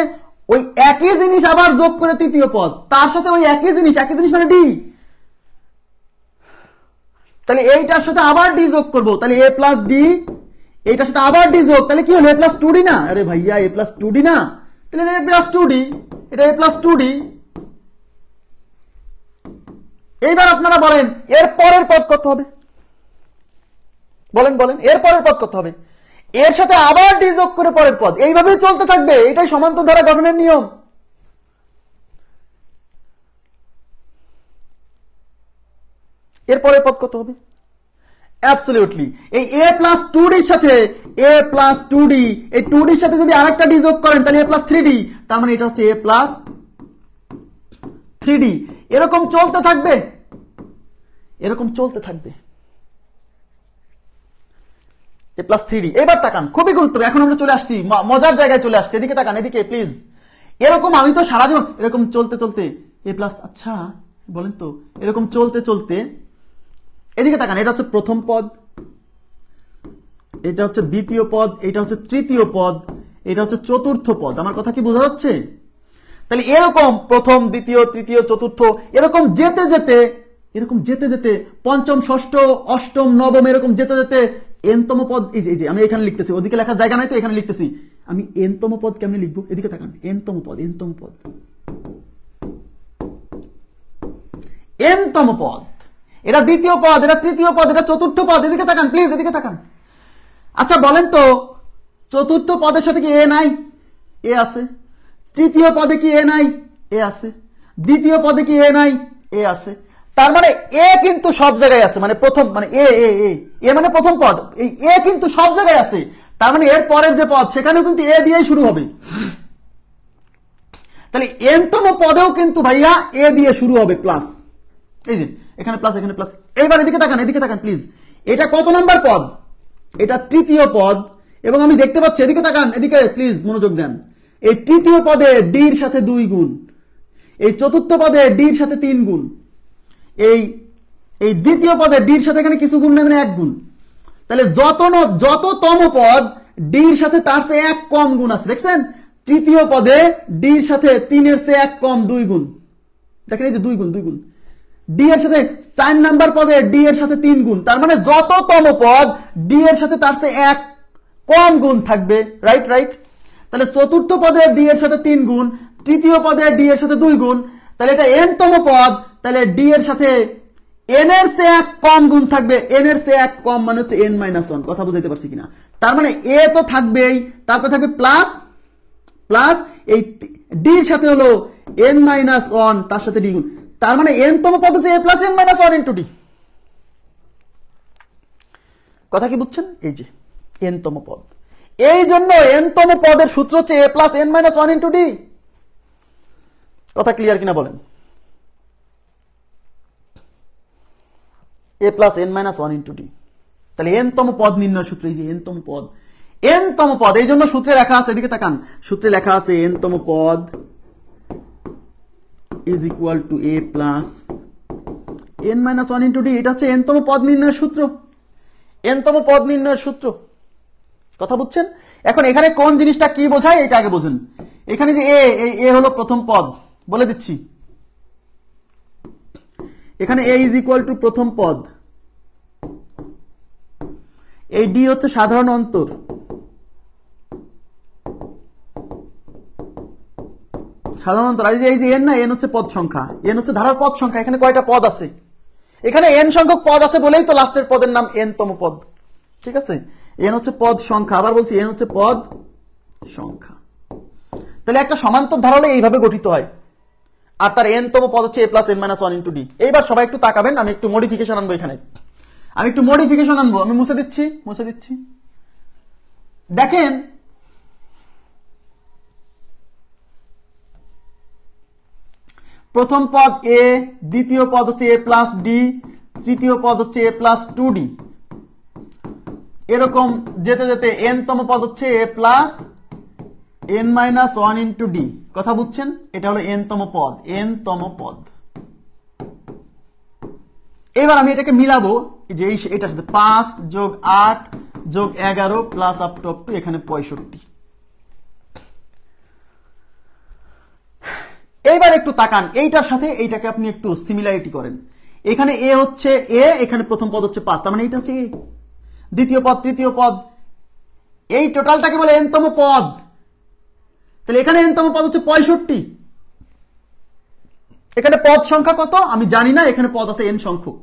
ওই একই জিনিস আবার যোগ করে তৃতীয় পদ, তার সাথে ওই একই জিনিস মানে ডি। তাহলে এইটার সাথে আবার ডি যোগ করবো, তাহলে এ প্লাস ডি, এইটার সাথে আবার ডি যোগ, তাহলে কি হলো? এ প্লাস 2ডি না? আরে ভাইয়া, এ প্লাস 2ডি না? তাহলে এ প্লাস 2ডি, এটা এ প্লাস 2ডি। এইবার আপনারা বলেন এর পরের পদ কত হবে? বলেন এর পরের পদ কত হবে? এর সাথে আবার ডি যোগ করে পরের পদ। এইভাবেই চলতে থাকবে, এটাই সমান্তর ধারা গঠনের নিয়ম। এরপরের পদ কত হবে? অ্যাবসলিউটলি এই a প্লাস 2d সাথে a প্লাস 2d, এই 2d সাথে যদি আরেকটা d যোগ করেন তাহলে a প্লাস 3d, তার মানে এটা হচ্ছে a প্লাস 3d। এরকম চলতে থাকবে, এরকম চলতে থাকবে a প্লাস 3d। এবার তাকান, খুবই গুরুত্বপূর্ণ, এখন আমরা চলে আসছি মজার জায়গায় চলে আসছি, এদিকে তাকান, এদিকে প্লিজ। এরকম আমি তো সারা জীবন এরকম চলতে চলতে a প্লাস, আচ্ছা বলেন তো, এরকম চলতে চলতে এদিকে তাকান, এটা হচ্ছে প্রথম পদ, এটা হচ্ছে দ্বিতীয় পদ, এটা হচ্ছে তৃতীয় পদ, এটা হচ্ছে চতুর্থ পদ। আমার কথা কি বোঝা যাচ্ছে? তাহলে এরকম প্রথম, দ্বিতীয়, তৃতীয়, চতুর্থ, এরকম যেতে যেতে, এরকম যেতে যেতে পঞ্চম, ষষ্ঠ, অষ্টম, নবম, এরকম যেতে যেতে এনতম পদ, এই যে আমি এখানে লিখতেছি, ওদিকে লেখার জায়গা নাই তো এখানে লিখতেছি আমি। এনতম পদ কেমনে লিখবো? এদিকে তাকান, এনতম পদ, এনতম পদ, এনতম পদ, এটা দ্বিতীয় পদ, এটা তৃতীয় পদ, এটা চতুর্থ পদ। এদিকে তাকান প্লিজ, এদিকে তাকান। আচ্ছা বলেন তো, চতুর্থ পদের সাথে কি এ নাই? এ আছে। তৃতীয় পদে কি এ নাই? এ আছে। দ্বিতীয় পদে কি এ নাই? এ আছে। তার মানে এ কিন্তু সব জায়গায় আছে, মানে প্রথম, মানে এ এ এ এ মানে প্রথম পদ, এই এ কিন্তু সব জায়গায় আছে। তার মানে এর পরের যে পদ সেখানেও কিন্তু এ দিয়েই শুরু হবে। তাহলে এনতম পদেও কিন্তু ভাইয়া এ দিয়ে শুরু হবে, প্লাস, এই যে এখানে প্লাস, এখানে প্লাস। এইবার এদিকে তাকান, এদিকে তাকান প্লিজ, এটা কত নাম্বার পদ? এটা তৃতীয় পদ, এবং আমি দেখতে পাচ্ছি, এদিকে তাকান, এদিকে প্লিজ মনোযোগ দেন, এই তৃতীয় পদে ডির সাথে 2 গুণ, এই চতুর্থ পদে ডির সাথে 3 গুণ, এই দ্বিতীয় পদে ডির সাথে এখানে কিছু গুণ নেবেন 1 গুণ। তাহলে যততম পদ ডির সাথে তার চেয়ে 1 কম গুণ আছে, দেখছেন? তৃতীয় পদে ডির সাথে 3 এর চেয়ে 1 কম 2 গুণ, দেখেন এই যে 2 গুণ, 2 গুণ। ডি এর সাথে 4 নাম্বার পদে ডি এর সাথে 3 গুণ, তার মানে যততম পদ ডি এর সাথে তার চেয়ে 1 কম গুণ থাকবে, রাইট রাইট। তাহলে চতুর্থ পদে ডি এর সাথে 3 গুণ, তৃতীয় পদে ডি এর সাথে 2 গুণ, তাহলে এটা এনতম পদ, তাহলে ডি এর সাথে এন এর চেয়ে 1 কম গুণ থাকবে, এন এর চেয়ে 1 কম মানে হচ্ছে n - 1। কথা বুঝাইতে পারছি কিনা? তার মানে এ তো থাকবেই, তারপর থাকবে প্লাস, প্লাস এই ডির সাথে হলো n - 1, তার সাথে ডি গুণ, তার মানে এনতম পদ হচ্ছে a plus n - 1 into D. কথা কি বুঝছেন? এই যে এনতম পদ, এই জন্য এনতম পদের সূত্র হচ্ছে a plus n - 1 into D. কথা ক্লিয়ার কিনা বলেন? a plus n - 1 into D. তাহলে এনতম পদ নির্ণয়ের সূত্র, এই যে এনতম পদ, এনতম পদ, এই জন্য সূত্রে লেখা আছে, এদিকে তাকান, সূত্রে লেখা আছে এনতম পদ is equal to a plus n - 1 into d। এটা হচ্ছে nতম পদ নির্ণয়ের সূত্র, nতম পদ নির্ণয়ের সূত্র। কথা বুঝছেন? এখন এখানে কোন জিনিসটা কি বোঝায় এটা আগে বোঝেন। এখানে যে এ হলো প্রথম পদ, বলে দিচ্ছি, এখানে a is equal to প্রথম পদ, এই d হচ্ছে সাধারণ অন্তর, সাধারণত এই যে n না, n হচ্ছে পদ সংখ্যা, n হচ্ছে ধারার পদ সংখ্যা। এখানে কয়টা পদ আছে? এখানে n সংখ্যক পদ আছে বলেই তো লাস্টের পদের নাম nতম পদ, ঠিক আছে? n হচ্ছে পদ সংখ্যা, আবার বলছি n হচ্ছে পদ সংখ্যা। তাহলে একটা সমান্তর ধারা হলে এইভাবে গঠিত হয়, আর তার nতম পদ হচ্ছে a plus n - 1 into D. এইবার সবাই একটু তাকাবেন, আমি একটু মডিফিকেশন আনবো এখানে, আমি একটু মডিফিকেশন আনবো, আমি মুছে দিচ্ছি। দেখেন প্রথম পদ এ, দ্বিতীয় পদ হচ্ছে এ প্লাস ডি, তৃতীয় পদ হচ্ছে এ প্লাস 2d, এরকম যেতে যেতে এনতম পদ হচ্ছে এ প্লাস n - 1 ইন্টু ডি। কথা বুঝছেন? এটা হলো এনতম পদ, এনতম পদ। এবার আমি এটাকে মিলাবো, যে এটার সাথে 5 যোগ 8 যোগ 11 প্লাস আপ টু এখানে 65। এইবার একটু তাকান, এইটার সাথে এইটাকে আপনি একটু সিমিলারিটি করেন। এখানে এ হচ্ছে এ, এখানে প্রথম পদ হচ্ছে 5, তার মানে এইটা হচ্ছে এ, দ্বিতীয় পদ, তৃতীয় পদ, এই টোটালটাকে বলে এনতম পদ। তাহলে এখানে এনতম পদ হচ্ছে 65। এখানে পদ সংখ্যা কত আমি জানি না, এখানে পদ আছে এন সংখ্যক।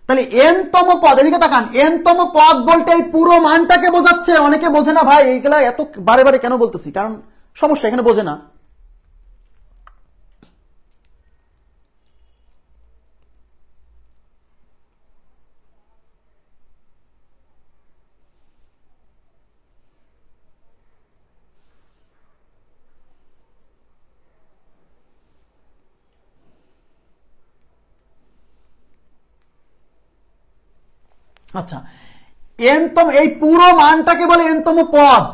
তাহলে এনতম পদ, এদিকে তাকান, এনতম পদ বলতে এই পুরো মানটাকে বোঝাচ্ছে। অনেকে বোঝে না ভাই, এইগুলা এত বারে বারে কেন বলতেছি, কারণ সমস্যা এখানে বোঝে না। আচ্ছা, এনতম এই পুরো মানটাকে বলে এনতম পদ।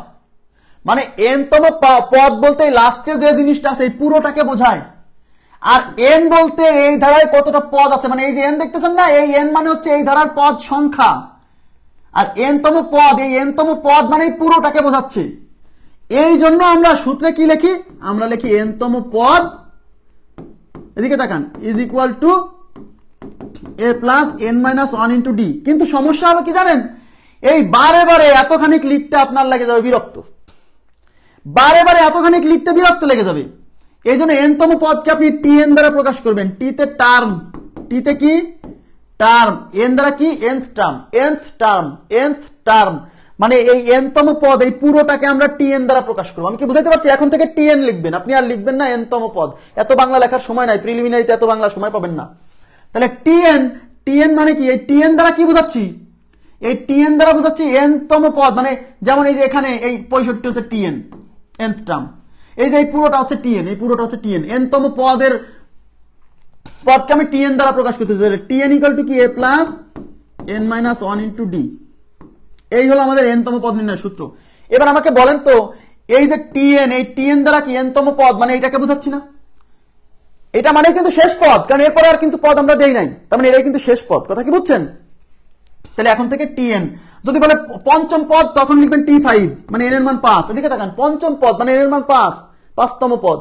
মানে এনতম পদ বলতে লাস্টে যে জিনিসটা আছে এই পুরোটাকে বোঝায়। আর এন বলতে এই ধারায় কতটা পদ আছে, মানে এই যে এন দেখতেছেন না, এই এন মানে হচ্ছে এই ধারার পদ সংখ্যা। আর এনতম পদ, এই এনতম পদ মানে পুরোটাকে বোঝাচ্ছে। এই জন্য আমরা সূত্রে কি লিখি, আমরা লিখি এনতম পদ, এদিকে তাকান, is equal to A plus N minus one into D. কিন্তু সমস্যা হলো কি জানেন, এই বারে বারে এতখানিক লিখতে আপনার লেগে যাবে বিরক্ত, বারে বারে এতখানিক লিখতে বিরক্ত লেগে যাবে। এই জন্য এনতম পদকে আপনি টি এন দ্বারা প্রকাশ করবেন। টিতে টার্ম, টিতে কি টার্ম, এন দ্বারা কি এনথ টার্ম, এনথ টার্ম, এনথ টার্ম, মানে এই এনতম পদ এই পুরোটাকে আমরা টি এন দ্বারা প্রকাশ করবো। আমি কি বুঝাতে পারছি? এখন থেকে টি এন লিখবেন, আপনি আর লিখবেন না এনতম পদ। এত বাংলা লেখার সময় নাই, প্রিলিমিনারিতে এত বাংলা সময় পাবেন না। তাহলে টিএন, টিএন মানে কি, এই টিএন দ্বারা কি বোঝাচ্ছি, এই টিএন দ্বারা বোঝাচ্ছি এনতম পদ। মানে যেমন এই যে এখানে এই 65 হচ্ছে টিএন, এনথ টার্ম, এই যে এই পুরোটা হচ্ছে টিএন, এই পুরোটা হচ্ছে টিএন। এনতম পদের পদকে আমি টিএন দ্বারা প্রকাশ করতে চাই। টিএন ইকুয়াল টু কি a plus N minus one into d. এই হলো আমাদের এনতম পদ নির্ণয়ের সূত্র। এবার আমাকে বলেন তো, এই যে টিএন, এই টিএন দ্বারা কি এনতম পদ, মানে এটাকে বোঝাচ্ছি না? এটা মানে কিন্তু শেষ পদ, কারণ এরপরে আর কিন্তু পদ আমরা দেই নাই, তার মানে এটাই কিন্তু শেষ পদ। কথা কি বুঝছেন? তাহলে এখন থেকে টিএন যদি বলে পঞ্চম পদ, তখন লিখবেন টি ফাইভ, মানে এন এর মান 5। এদিকে তাকান, পঞ্চম পদ মানে এন এর মান 5, 5তম পদ,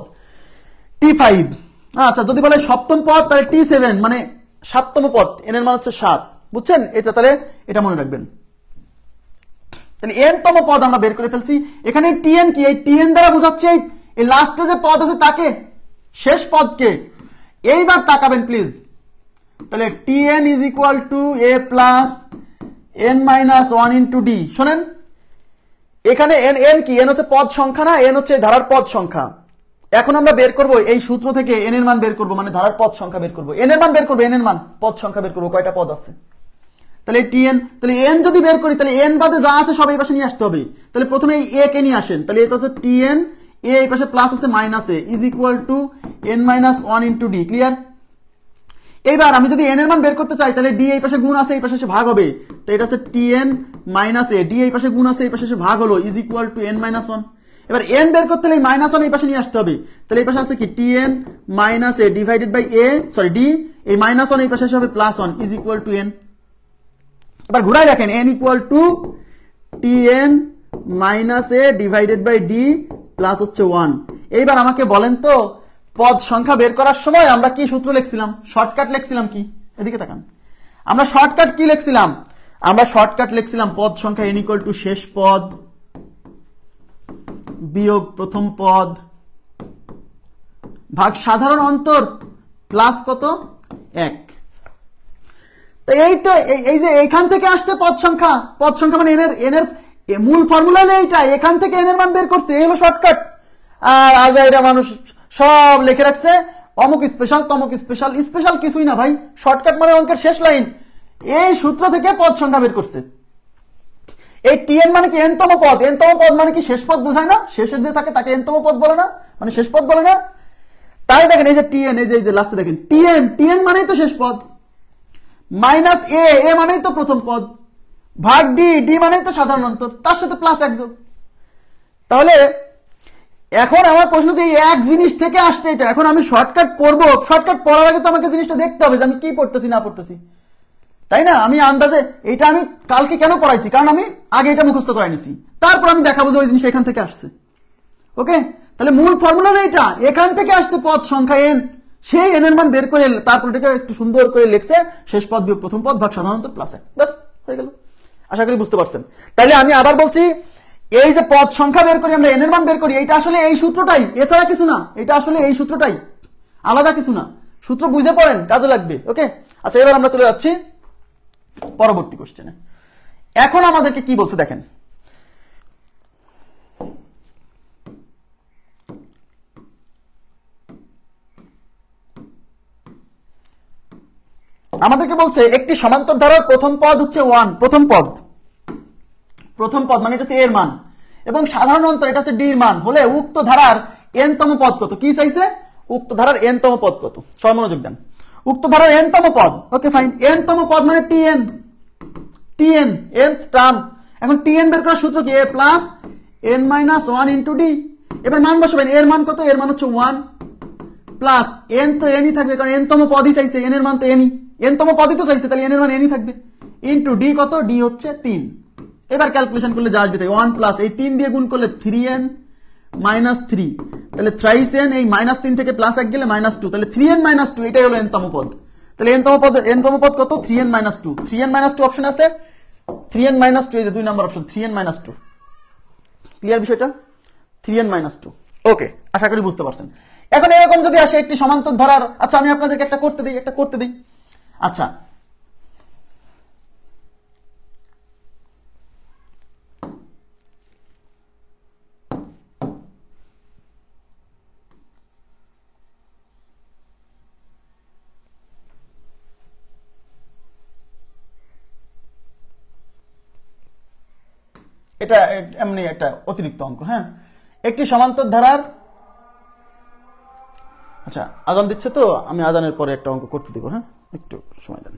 টি ফাইভ। আচ্ছা, যদি বলে সপ্তম পদ, তাহলে টি সেভেন, মানে 7তম পদ, এন এর মান হচ্ছে 7। বুঝছেন এটা? তাহলে এটা মনে রাখবেন। তাহলে এনতম পদ আমরা বের করে ফেলছি। এখানে টিএন কি, এই টিএন দ্বারা বোঝাচ্ছে এই লাস্টে যে পদ আছে তাকে, শেষ পদকে। এইবার তাকাবেন প্লিজ। তাহলে TN is equal to A plus N minus one into D. শোনেন, এখানে এন, এন কি, এন হচ্ছে পদ সংখ্যা না, এন হচ্ছে ধারার পদ সংখ্যা। এখন আমরা বের করব এই সূত্র থেকে এন এর মান বের করব, মানে ধারার পদ সংখ্যা বের করব। এন এর মান বের করবো, এন এর মান, পদ সংখ্যা বের করবো, কয়টা পদ আছে। তাহলে টিএন, তাহলে এন যদি বের করি, তাহলে এন বাদে যা আছে সব এই পাশে নিয়ে আসতে হবে। তাহলে প্রথমে এই এ কে নিয়ে আসেন, তাহলে এটা হচ্ছে টিএন, এ এই পাশে প্লাস আছে minus A, is equal to N minus one into D. Clear? এইবার আমি যদি এন এর মান বের করতে চাই, তাহলে ডি এই পাশে গুণ আছে, এই পাশে এসে ভাগ হবে। তো এটা হচ্ছে টিএন মাইনাস এ, ডি এই পাশে গুণ আছে, এই পাশে এসে ভাগ হলো, is equal to N minus one. এবার এন বের করতে হলে এই মাইনাস ওয়ান এই পাশে নিয়ে আসতে হবে। তাহলে এই পাশে আছে কি TN minus A divided by A, sorry D, এই মাইনাস ওয়ান এই পাশে এসে হবে plus one, is equal to N. এবার ঘুরাই রাখেন, N equal to TN minus A divided by D plus হচ্ছে 1। এইবার আমাকে বলেন তো, পদ সংখ্যা বের করার সময় আমরা কি সূত্র লিখছিলাম, শর্টকাট লিখছিলাম কি? এদিকে তাকান, আমরা শর্টকাট কি লিখছিলাম? আমরা শর্টকাট লিখছিলাম পদ সংখ্যা এন ইকুয়াল টু শেষ পদ বিয়োগ প্রথম পদ ভাগ সাধারণ অন্তর প্লাস কত, 1। তো এই তো এই যে এইখান থেকে আসছে পদ সংখ্যা, পদ সংখ্যা মানে এনের মূল ফর্মুলা হলো এইটা, এখান থেকে এনের মান বের করছে, এই হলো শর্টকাট। আর আজ এটা মানুষ সব লিখে রাখছে অমুক স্পেশাল তমুক স্পেশাল, স্পেশাল কিছুই না ভাই, শর্টকাট মানে অঙ্কের শেষ লাইন। এই সূত্র থেকে পদ সংখ্যা বের করছে। এই টিএন মানে কি এনতম পদ, এনতম পদ মানে কি শেষ পদ বোঝায় না, শেষের যে থাকে তাকে এনতম পদ বলে না, মানে শেষ পদ বলে না। তাই দেখেন এই যে টিএন, এই যে লাস্টে দেখেন টিএন, টিএন মানেই তো শেষ পদ, মাইনাস এ, এ মানেই তো প্রথম পদ, ভাগ ডি, ডি মানেই তো সাধারণ অন্তর, তার সাথে প্লাস 1 যোগ। তাহলে এখন আমার প্রশ্ন যে এক জিনিস থেকে আসছে এটা, এখন আমি শর্টকাট পড়বো, শর্টকাট পড়ার আগে তো আমাকে জিনিসটা দেখতে হবে যে আমি কি পড়তেছি না পড়তেছি, তাই না? আমি আন্দাজে এটা আমি কালকে কেন পড়াইছি, কারণ আমি আগে এটা মুখস্থ করাই নিছি, তারপর আমি দেখাবো যে ওই জিনিস এখান থেকে আসছে। ওকে, তাহলে মূল ফর্মুলা এটা, এখান থেকে আসছে পদ সংখ্যা এন, সেই এন এর মান বের করে তারপর এটাকে একটু সুন্দর করে লিখছে শেষ পদ বিয়োগ প্রথম পদ ভাগ সাধারণ অন্তর প্লাস 1, ব্যাস হয়ে গেল। আশা করি বুঝতে পারছেন। তাইলে আমি আবার বলছি, এই যে পদ সংখ্যা বের করি আমরা, এন এর মান বের করি, এটা আসলে এই সূত্রটাই, এছাড়া কিছু না, এটা আসলে এই সূত্রটাই, আলাদা কিছু না। সূত্র বুঝে পড়েন, কাজে লাগবে। ওকে, আচ্ছা এবার আমরা চলে যাচ্ছি পরবর্তী কোশ্চেনে। এখন আমাদেরকে কি বলছে দেখেন, আমাদেরকে বলছে একটি সমান্তর ধারার প্রথম পদ হচ্ছে 1, প্রথম পদ মানে এটা হচ্ছে এর মান, এবং সাধারণ অন্তর এটা হচ্ছে ডি এর মান হলে উক্ত ধারার এনতম পদ কত। কি চাইছে? উক্ত ধারার এনতম পদ কত। সবাই মনোযোগ দেন, উক্ত ধারার এনতম পদ। ওকে ফাইন, এনতম পদ মানে টিএন, tn nth টার্ম। এখন tn বের করার সূত্র কি? a plus n minus 1 into D. এবার মান বসাবেন, এর মান কত? এর মান হচ্ছে 1 প্লাস n তো nই থাকবে, কারণ n তম পদই চাইছে, n এর মান তো nই, n তম পদই তো চাইছে, তাহলে n এর মান nই থাকবে, ইন্টু ডি কত? ডি হচ্ছে 3। এবার ক্যালকুলেশন করলে যা আসবে তাই, 1 প্লাস এই 3 দিয়ে গুণ করলে 3n মাইনাস 3, তাহলে থ্রাইস n, এই মাইনাস 3 থেকে প্লাস 1 গেলে মাইনাস 2, তাহলে 3n মাইনাস 2, এটাই হলো n তম পদ। তাহলে n তম পদ কত? 3n minus 2। 3n minus 2 option আছে, 3n মাইনাস 2 এই যে 2 নম্বর অপশন, 3n মাইনাস 2। ক্লিয়ার বিষয়টা? 3n minus 2। ওকে, আশা করি বুঝতে পারছেন। এখন এরকম যদি আসে একটি সমান্তর ধরার, আচ্ছা আমি আপনাদেরকে একটা করতে দিই। আচ্ছা, এটা এমনি একটা অতিরিক্ত অঙ্ক। হ্যাঁ, একটি সমান্তর ধারার, আচ্ছা আজান দিচ্ছে তো, আমি আজানের পরে একটা অঙ্ক করতে দিব। হ্যাঁ, একটু সময় দেন।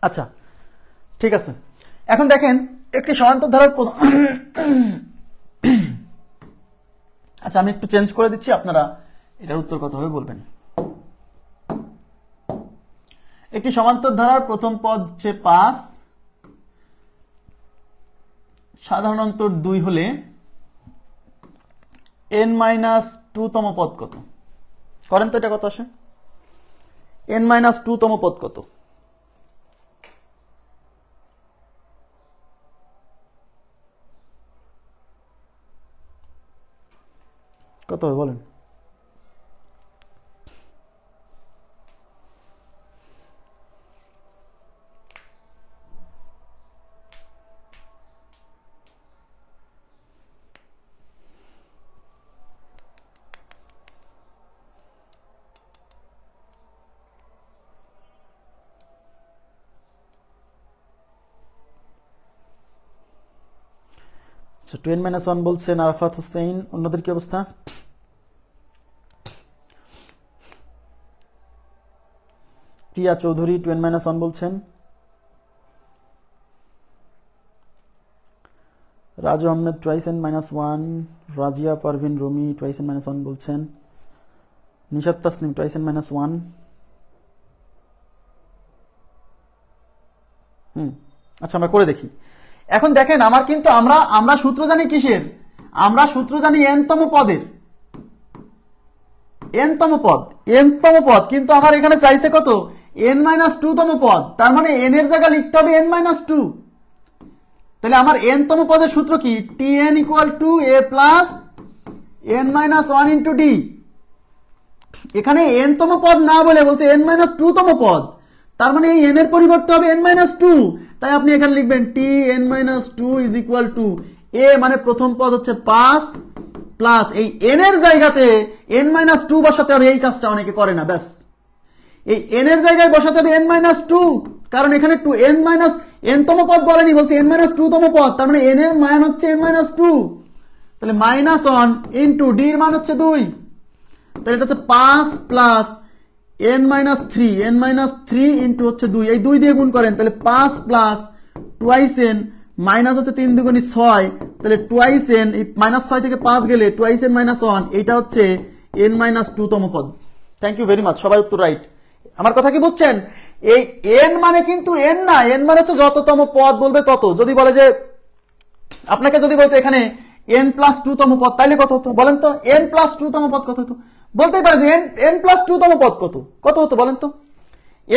আচ্ছা ঠিক আছে, এখন দেখেন একটি সমান্তর ধারার আচ্ছা আমি একটু চেঞ্জ করে দিচ্ছি, আপনারা এটার উত্তর কত হবে বলবেন। একটি সমান্তর ধারার প্রথম পদ হচ্ছে 5, সাধারণ অন্তর 2 হলে n-2 তম পদ কত? করেন তো, এটা কত আসে? n-2 তম পদ কত? কত হবে বলেন? আচ্ছা 2n-1 বলছেন আরাফাত হোসেন, অন্যদের কি অবস্থা? টিয়া চৌধুরী 2n-1 বলছেন, রাজু আহমেদ 2n-1, রাজিয়া পারভিন রুমি 2n-1 বলছেন, নিশাত তাসনিম 2n-1। আচ্ছা আমরা করে দেখি। এখন দেখেন আমার কিন্তু আমরা সূত্র জানি কিসের? আমরা সূত্র জানি n-তম পদের, n-তম পদ, কিন্তু আমার এখানে চাইছে কত? n-2 তম পদ, তার মানে n এর জায়গা লিখতে হবে n-2। তাহলে আমার n-তম পদের সূত্র কি? tn = a plus n-1 into D. এখানে n-তম পদ না বলে বলছে n-2 তম পদ, তার মানে এই n এর পরিবর্তে হবে n-2, তাই আপনি এখানে লিখবেন t(n-2) is equal two a মানে প্রথম পদ হচ্ছে 5 প্লাস এই n এর জায়গাতে n-2 বসাতে হবে। এই কাজটা অনেকে করে না, ব্যাস এই n এর জায়গায় বসাতে হবে n-2, কারণ এখানে n তম পদ বলেনি, বলছে n-2 তম পদ, তার মানে n এর মান হচ্ছে n-2, তাহলে -1 ইন্টু d এর মান হচ্ছে 2, তাহলে এটা হচ্ছে 5 প্লাস n-3 ইন্টু হচ্ছে 2, এই 2 দিয়ে গুণ করেন, তাহলে 5 প্লাস টুয়াইস n মাইনাস হচ্ছে 3 দুগুণী 6, তাহলে টুয়াইস n, এই -6 থেকে 5 গেলে টুয়াইস n -1, এটা হচ্ছে n-2 তম পদ। থ্যাংক ইউ ভেরি মাচ, সবাই উত্তর রাইট। আমার কথা কি বুঝছেন? এই n মানে কিন্তু n না, n মানে হচ্ছে যততম পদ বলবে তত। যদি বলে যে আপনাকে যদি বলতো এখানে n+2 তম পদ, তাইলে কত হতো বলেন তো? n+2 তম পদ কত হতো? বলতেই পারে যে n+2 তম পদ কত হতো বলেন তো?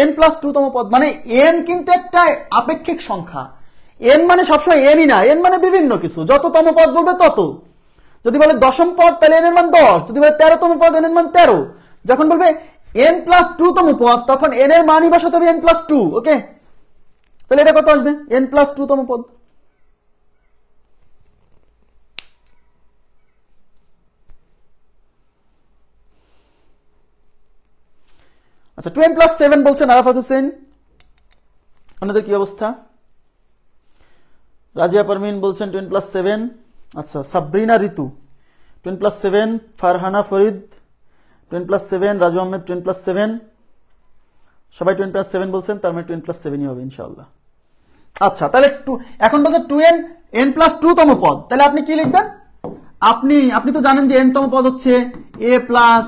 n+2 তম পদ মানে n কিন্তু একটা আপেক্ষিক সংখ্যা, n মানে সবসময় nই না, n মানে বিভিন্ন কিছু, যততম পদ বলবে তত। যদি বলে দশম পদ তাহলে n এর মান 10, যদি বলে 13তম পদ n এর মান 13, যখন বলবে n+2 তম পদ তখন n এর মানই বসাতে হবে n+2, ওকে? তাহলে এটা কত আসবে? n+2 তম পদ। আচ্ছা 2n+7 বলছেন আরাফাত হোসেন, আপনাদের কি অবস্থা? রাজিয়া পারমিন বলছেন 2n+7, আচ্ছা সাবরিনা ঋতু 2n+7, Farhana Farid 2n+7, Raju Ahmed 2n+7, সবাই 2n+7 বলছেন, তার মানে 2n+7ই হবে ইনশাআল্লাহ। আচ্ছা তাহলে এখন বলছে n+2 তম পদ, তাহলে আপনি কি লিখবেন? আপনি তো জানেন যে n তম পদ হচ্ছে a plus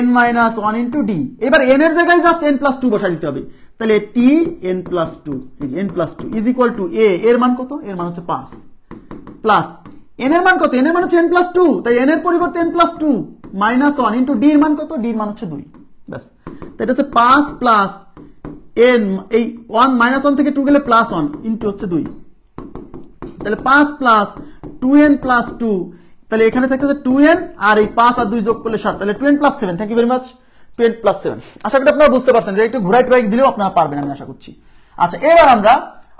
n-1 into d, এবার n এর জায়গায় জাস্ট n+2 বসাই দিতে হবে, তাহলে t n+2 is equal two a, এর মান কত? এর মান হচ্ছে 5 প্লাস n এর মান কত? n এর মান হচ্ছে n+2, তাই n এর পরিবর্তে n+2 -1 ইন্টু d এর মান কত? d এর মান হচ্ছে 2, ব্যাস। তাই এটা হচ্ছে 5 প্লাস n, এই 1 থেকে 2 গেলে +1 ইন্টু হচ্ছে 2, তাহলে 5 প্লাস 2n+2, তাহলে এখানে থাকতে হচ্ছে 2n আর এই 5 আর 2 যোগ করলে 7, তাহলে 2n+7। Thank you very much, 2n+7। আশা করি আপনারা বুঝতে পারছেন যে একটু ঘুরাই টুরাই দিলেও আপনারা পারবেন, আমি আশা করছি। আচ্ছা এবার আমরা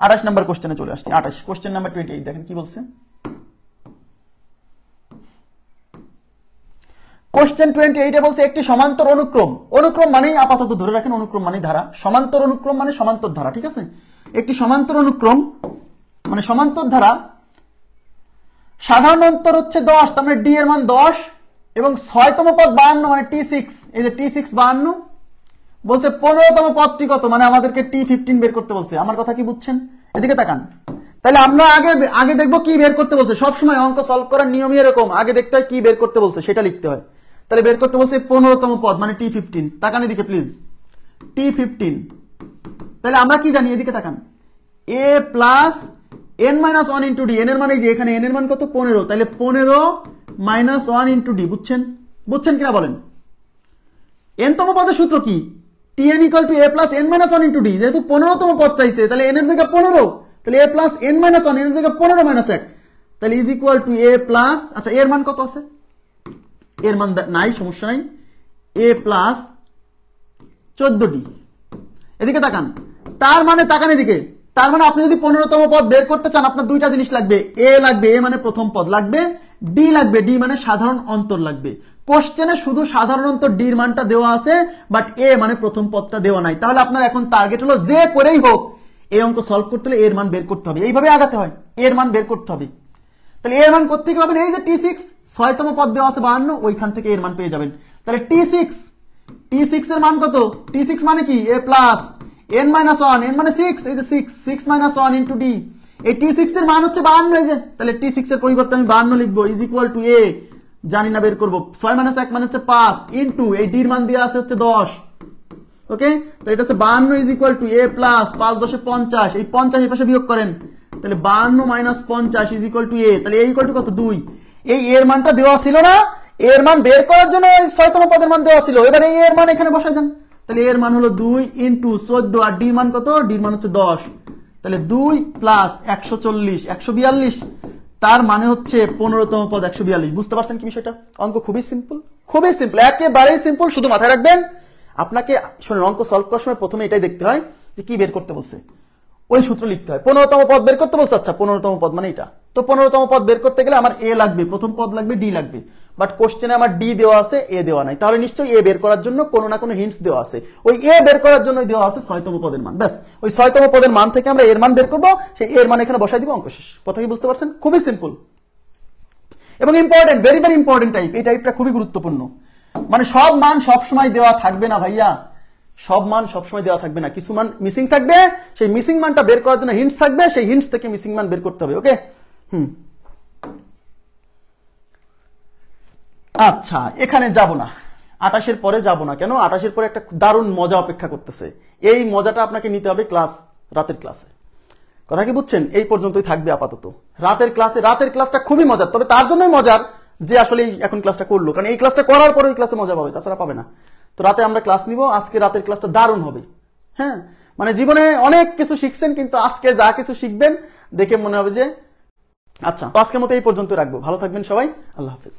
28 নম্বর কোশ্চেনে চলে আসছি। 28 কোশ্চেন নাম্বার 28, দেখেন কি বলছে। কোশ্চেন 28 বলছে একটি সমান্তর অনুক্রম মানেই আপাতত ধরে রাখেন, অনুক্রম মানে ধারা, সমান্তর অনুক্রম মানে সমান্তর ধারা, ঠিক আছে? একটি সমান্তর অনুক্রম মানে সমান্তর ধারা, সাধারণ অন্তর হচ্ছে 10, তার মানে d এর মান 10 এবং 6তম পদ 52 মানে t6, এই যে t6 52, বলছে 15তম পদটি কত, মানে আমাদেরকে t15 বের করতে বলছে। আমার কথা কি বুঝছেন? এদিকে তাকান। তাহলে আমরা আগে দেখবো কি বের করতে বলছে। সবসময় অঙ্ক সলভ করার নিয়মই এরকম, আগে দেখতে হয় কি বের করতে বলছে সেটা লিখতে হয়। তাহলে বের করতে বলছে 15তম পদ মানে t15, তাকান এদিকে প্লিজ, t15। তাহলে আমরা কি জানি? এদিকে তাকান, a plus n-1 into d, n এর মানে যে এখানে n এর মান কত? 15, তাহলে 15 -1 ইন্টু d, বুঝছেন কিনা বলেন? n তম পদের সূত্র কি? tn equal to a plus n-1 into d, যেহেতু 15তম পদ চাইছে তাহলে n এর জায়গায় 15, তাহলে a প্লাস n-1, n এর জায়গায় 15 - 1, তাহলে is equal two a plus, আচ্ছা এর মান কত আছে? এর মান নাই, সমস্যা নাই, a প্লাস 14d। এদিকে তাকান, তার মানে তাকান এদিকে, তার মানে আপনি যদি 15তম পদ বের করতে চান আপনার দুইটা জিনিস লাগবে, a লাগবে, a মানে প্রথম পদ লাগবে, d লাগবে, d মানে সাধারণ অন্তর লাগবে। কোশ্চেনে শুধু সাধারণ অন্তর d এর মানটা দেওয়া আছে, বাট a মানে প্রথম পদটা দেওয়া নাই। তাহলে আপনার এখন টার্গেট হলো যে করেই হোক এই অঙ্ক সলভ করতে হলে এর মান বের করতে হবে, এইভাবে আগাতে হয়, এর মান বের করতে হবে। তাহলে এর মান করতে কি পাবেন? এই যে t6, 6তম পদ দেওয়া আছে 52, ওইখান থেকে এর মান পেয়ে যাবেন। তাহলে t6 এর মান কত? t6 মানে কি? a প্লাস n-1, n মানে 6, এই যে 6 -1 ইন্টু d, এই t6 এর মান হচ্ছে 52, এই যে, তাহলে t6 এর পরিবর্তে আমি 52 লিখবো, ইজ ইকুয়াল টু a, জানি না বের করবো, 6 - 1 মানে হচ্ছে 5 ইন্টু এই d এর মান দেওয়া আছে হচ্ছে 10, ওকে? তো এটা হচ্ছে 52 is equal two a plus 5 × 10 = 50, এই 50 এই পাশে বিয়োগ করেন, তাহলে 52 - 50 ইজ ইকুয়াল টু a, তাহলে a ইকুয়াল টু কত? 2। এই এর মানটা দেওয়া ছিল না, এর মান বের করার জন্য এই 6তম পদের মান দেওয়া ছিল, এবার এই এর মান এখানে বসাই দেন, তাহলে এর মান হলো 2 ইন্টু 14, আর d মান কত? d মান হচ্ছে 10, তাহলে 2 প্লাস 140 142, তার মানে হচ্ছে 15তম পদ 142। বুঝতে পারছেন কি বিষয়টা? অঙ্ক খুবই সিম্পল, একেবারেই সিম্পল। শুধু মাথায় রাখবেন, আপনাকে শুনুন, অঙ্ক সলভ করার সময় প্রথমে এটাই দেখতে হয় যে কি বের করতে বলছে, ওই সূত্র লিখতে হয়। 15তম পদ বের করতে বলছে, আচ্ছা 15তম পদ মানে এটা, তো 15তম পদ বের করতে গেলে আমার এ লাগবে, প্রথম পদ লাগবে, ডি লাগবে, বাট কোশ্চেনে আমার ডি দেওয়া আছে, এ দেওয়া নাই, তাহলে নিশ্চয়ই এ বের করার জন্য কোনো না কোনো হিন্টস দেওয়া আছে, ওই এ বের করার জন্য দেওয়া আছে 6তম পদের মান। ব্যাস ওই 6তম পদের মান থেকে আমরা এর মান বের করবো, সেই এর মান এখানে বসাই দিব, অঙ্ক শেষ। কথা কি বুঝতে পারছেন? খুবই সিম্পল এবং important, very very important type. এই টাইপটা খুবই গুরুত্বপূর্ণ। মানে সব মান সবসময় দেওয়া থাকবে না ভাইয়া, সব মান সবসময় দেওয়া থাকবে না, কিছু মান মিসিং থাকবে, সেই মিসিং মানটা বের করার জন্য হিন্টস থাকবে, সেই হিন্টস থেকে মিসিং মান বের করতে হবে। ওকে, আচ্ছা এখানে যাব না, 28-এর পরে যাব না। কেন? 28-এর পরে একটা দারুণ মজা অপেক্ষা করতেছে, এই মজাটা আপনাকে নিতে হবে রাতের ক্লাসে। কথা কি বুঝছেন? এই পর্যন্তই থাকবে আপাতত রাতের ক্লাসে। রাতের ক্লাসটা খুবই মজার, তবে তার জন্যই মজার যে আসলে এখন ক্লাসটা করলো, কারণ এই ক্লাসটা করার পরে ওই ক্লাসে মজা পাবে, তাছাড়া পাবে না। তো রাতে আমরা ক্লাস নিব, আজকে রাতের ক্লাসটা দারুণ হবে। হ্যাঁ, মানে জীবনে অনেক কিছু শিখছেন, কিন্তু আজকে যা কিছু শিখবেন দেখে মনে হবে যে আচ্ছা। আজকের মতো এই পর্যন্ত রাখবো। ভালো থাকবেন সবাই, আল্লাহ হাফেজ।